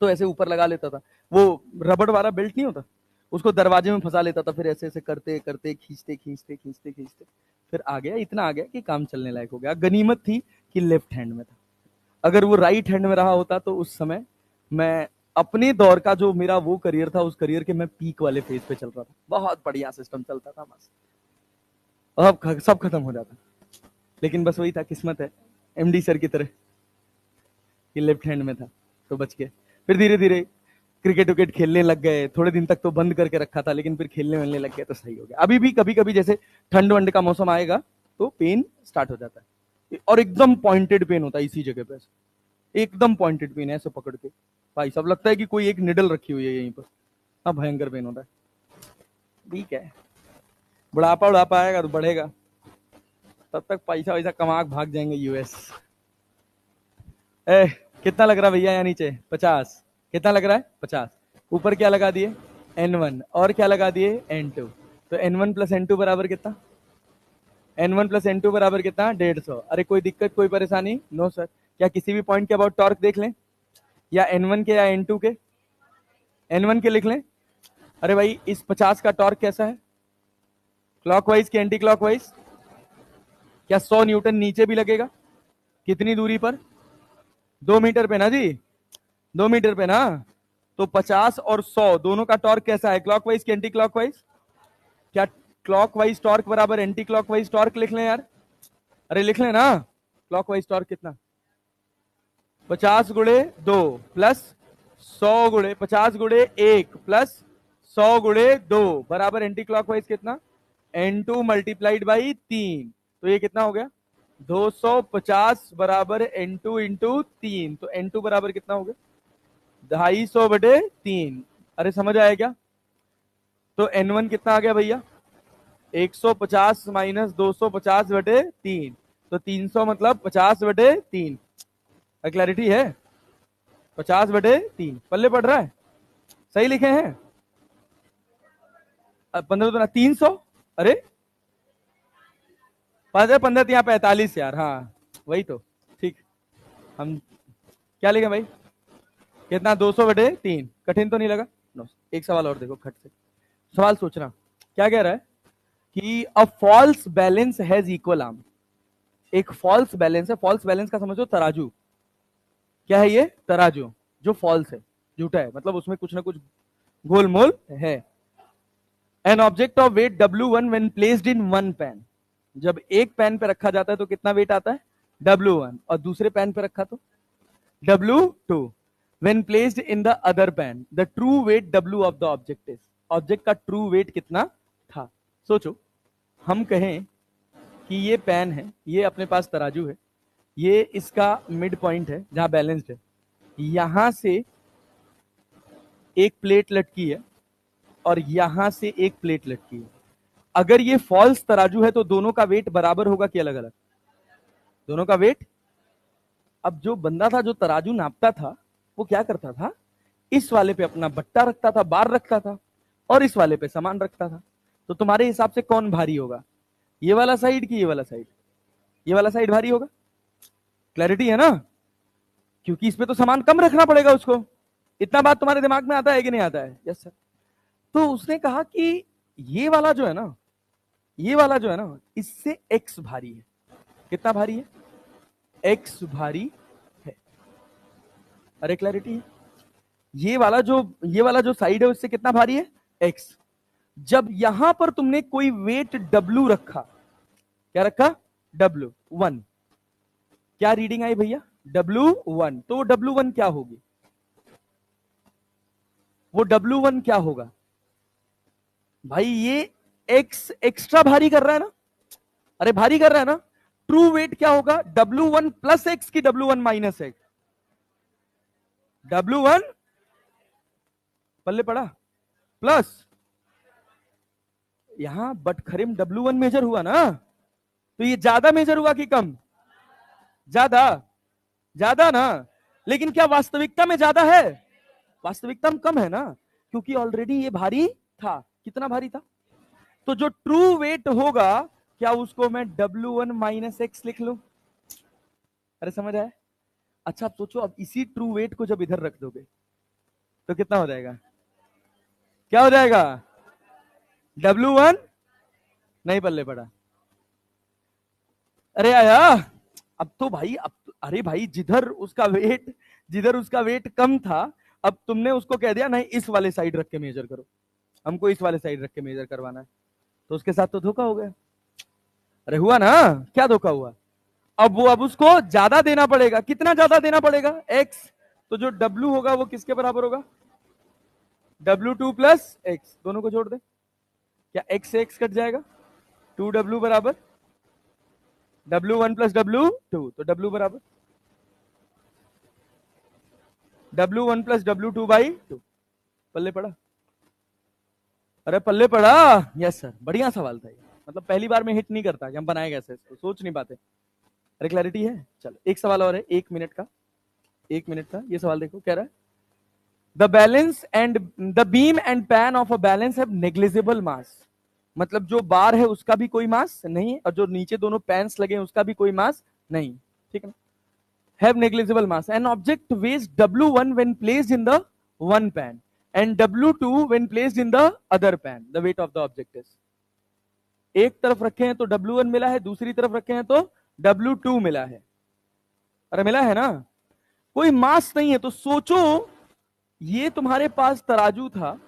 तो ऐसे ऊपर लगा लेता था, वो रबड़ वाला बेल्ट नहीं होता, उसको दरवाजे में फंसा लेता था, फिर ऐसे ऐसे करते करते खींचते खींचते खींचते खींचते फिर आ गया, इतना आ गया कि काम चलने लायक हो गया। गनीमत थी कि लेफ्ट हैंड में था, अगर वो राइट हैंड में रहा होता तो उस समय मैं अपने दौर का जो मेरा वो करियर था, उस करियर के मैं पीक वाले फेज पे चल रहा था, बहुत बढ़िया सिस्टम चलता था बस, अब सब खत्म हो जाता। लेकिन बस वही था, किस्मत है एमडी सर की तरह कि लेफ्ट हैंड में था तो बच गए। फिर धीरे धीरे क्रिकेट विकेट खेलने लग गए, थोड़े दिन तक तो बंद करके रखा था, लेकिन फिर खेलने मिलने लग गए तो सही हो गया। अभी भी कभी कभी जैसे ठंड वंड का मौसम आएगा तो पेन स्टार्ट हो जाता है, और एकदम पॉइंटेड पेन होता है इसी जगह पे, एकदम पॉइंटेड पेन है, ऐसे पकड़ के भाई सब लगता है कि कोई एक निडल रखी हुई है यहीं पर, हाँ भयंकर पेन होता है। ठीक है, बुढ़ापा उड़ापा आएगा तो बढ़ेगा, तब तक पैसा वैसा कमा के भाग जाएंगे यूएस। ए, कितना लग रहा है भैया यहाँ नीचे? 50। कितना लग रहा है? 50। ऊपर क्या लगा दिए? N1, और क्या लगा दिए? N2। तो N1 प्लस N2 बराबर कितना? N1 प्लस N2 बराबर कितना? 150। अरे कोई दिक्कत, कोई परेशानी? No sir. क्या किसी भी पॉइंट के अबाउट टॉर्क देख लें, या N1 के या N2 के? N1 के लिख लें। अरे भाई इस 50 का टॉर्क कैसा है, क्लॉकवाइज के एंटी क्लॉकवाइज? क्या 100 न्यूटन नीचे भी लगेगा? कितनी दूरी पर? 2 मीटर पे ना जी, 2 मीटर पे ना। तो 50 और 100 दोनों का टॉर्क कैसा है, क्लॉकवाइज के एंटी क्लॉकवाइज? क्या क्लॉकवाइज टॉर्क बराबर एंटी क्लॉकवाइज टॉर्क लिख लें यार? अरे लिख लें ना। क्लॉकवाइज टॉर्क कितना? 50 गुणे 2 प्लस 100 गुणे 50 गुणे 1 प्लस 100 गुणे 2 बराबर एंटी क्लॉकवाइज कितना? N2 multiplied by 3। तो ये कितना हो गया? 250 बराबर N2 इंटू 3। तो N2 बराबर कितना हो गया? 250/3। अरे समझ आया क्या? तो N1 कितना आ गया भैया? 150 माइनस 250/3, तो 300 मतलब 50/3। क्लैरिटी है? 50/3 पल्ले पड़ रहा है? सही लिखे हैं? 15 तो 300। अरे 15 यहाँ 45 यार, हाँ वही तो। ठीक, हम क्या लिखे भाई? कितना? 200/3। कठिन तो नहीं लगा? नो। एक सवाल और देखो खट से, सवाल सोचना। क्या कह रहा है कि a false balance has equal arm. एक फॉल्स बैलेंस है, फॉल्स बैलेंस का समझो तराजू। क्या है ये? तराजू जो फॉल्स है, झूठा है, मतलब उसमें कुछ ना कुछ गोलमोल है। An object of weight W1 when placed in one pan. जब एक पैन पे रखा जाता है तो कितना वेट आता है? W1। और दूसरे पैन पे रखा तो W2। When placed in the other pan the true weight W of the object is. Object का ट्रू वेट कितना था? सोचो, हम कहें कि ये पैन है, ये अपने पास तराजू है, ये इसका मिड पॉइंट है जहां बैलेंस्ड है, यहां से एक प्लेट लटकी है और यहां से एक प्लेट लटकी है। अगर ये फॉल्स तराजू है तो दोनों का वेट बराबर होगा कि अलग अलग? दोनों का वेट। अब जो बंदा था जो तराजू नापता था, वो क्या करता था, इस वाले पे अपना बट्टा रखता था, बार रखता था, और इस वाले पे सामान रखता था। तो तुम्हारे हिसाब से कौन भारी होगा, ये वाला साइड कि ये वाला साइड? ये वाला साइड भारी होगा। क्लैरिटी है ना? क्योंकि इस पे तो सामान कम रखना पड़ेगा उसको। इतना बात तुम्हारे दिमाग में आता है कि नहीं आता है? Yes sir. तो उसने कहा कि ये वाला जो है ना, ये वाला जो है ना, इससे एक्स भारी है। कितना भारी है? एक्स भारी है। अरे क्लैरिटी है? ये वाला जो साइड है उससे कितना भारी है? एक्स। जब यहां पर तुमने कोई वेट डब्ल्यू रखा, क्या रखा? W1। क्या रीडिंग आई भैया? W1। तो वो W1 क्या होगी? वो W1 क्या होगा भाई? ये एक्स एक्स्ट्रा भारी कर रहा है ना? अरे भारी कर रहा है ना? ट्रू वेट क्या होगा? W1 प्लस एक्स की W1 माइनस एक्स? W1 पल्ले पड़ा प्लस, यहां बटखरिम W1 मेजर हुआ ना, तो ये ज्यादा मेजर हुआ कि कम? ज्यादा, ज्यादा ना। लेकिन क्या वास्तविकता में ज्यादा है? वास्तविकता में कम है ना, क्योंकि ऑलरेडी ये भारी था। कितना भारी था? तो जो ट्रू वेट होगा, क्या उसको मैं W1 माइनस एक्स लिख लूं? अरे समझ आया? अच्छा आप सोचो, अब इसी ट्रू वेट को जब इधर रख दोगे तो कितना हो जाएगा? क्या हो जाएगा? W1 नहीं पल्ले पड़ा। अरे आया। अब तो भाई, अरे भाई जिधर उसका वेट कम था, अब तुमने उसको कह दिया नहीं इस वाले साइड रख के मेजर करो, हमको इस वाले साइड रख के मेजर करवाना है, तो उसके साथ तो धोखा हो गया। अरे हुआ ना? क्या धोखा हुआ? अब उसको ज्यादा देना पड़ेगा। कितना ज्यादा देना पड़ेगा? x। तो जो w होगा वो किसके बराबर होगा? W2 plus x. दोनों को जोड़ दे, क्या x से x कट जाएगा? 2w बराबर W1 प्लस W2, तो w बराबर W1 प्लस W2 बाई 2। पल्ले पड़ा? अरे पल्ले पड़ा। यस सर, बढ़िया सवाल था ये। मतलब पहली बार में हिट नहीं करता कि हम बनाए कैसे, इसको सोच नहीं पाते। अरे क्लैरिटी है? चलो एक सवाल और है, 1 मिनट का। 1 मिनट का ये सवाल देखो, कह रहा है the beam and pan of a balance have negligible mass. मतलब जो बार है उसका भी कोई मास नहीं है, और जो नीचे दोनों पैन्स लगे हैं उसका भी कोई मास नहीं। ठीक है? have negligible mass. An object weighs W1 when placed in the one pan and W2 when placed in the other pan. The weight of the object is. एक तरफ रखे हैं तो W1 मिला है, दूसरी तरफ रखे हैं तो W2 मिला है। अरे मिला है ना? कोई मास नहीं है। तो सोचो, ये तुम्हारे पास तराजू था,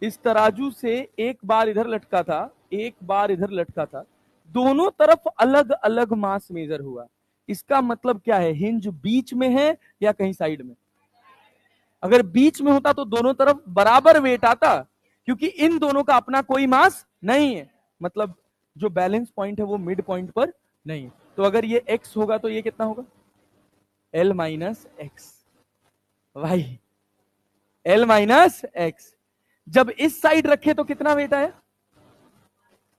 इस तराजू से एक बार इधर लटका था, एक बार इधर लटका था, दोनों तरफ अलग अलग मास मेजर हुआ। इसका मतलब क्या है? हिंज बीच में है या कहीं साइड में? अगर बीच में होता तो दोनों तरफ बराबर वेट आता, क्योंकि इन दोनों का अपना कोई मास नहीं है। मतलब जो बैलेंस पॉइंट है वो मिड पॉइंट पर नहीं है। तो अगर ये x होगा तो ये कितना होगा? L minus x. भाई L माइनस एक्स। जब इस साइड रखे तो कितना वेट आया,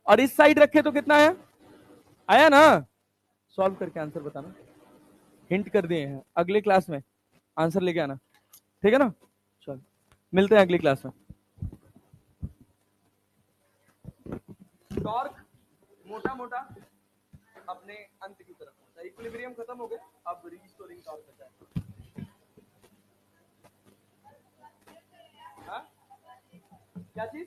और इस साइड रखे तो कितना आया? आया ना? सॉल्व करके आंसर बताना। हिंट कर दिए हैं, अगले क्लास में आंसर लेके आना। ठीक है ना? चलो मिलते हैं अगली क्लास में। टॉर्क मोटा मोटा अपने अंत की तरफ होता है। इक्विलिब्रियम खत्म हो गया, अब रीस्टोरिंग टॉर्क बचा है। हाँ? क्या चीज?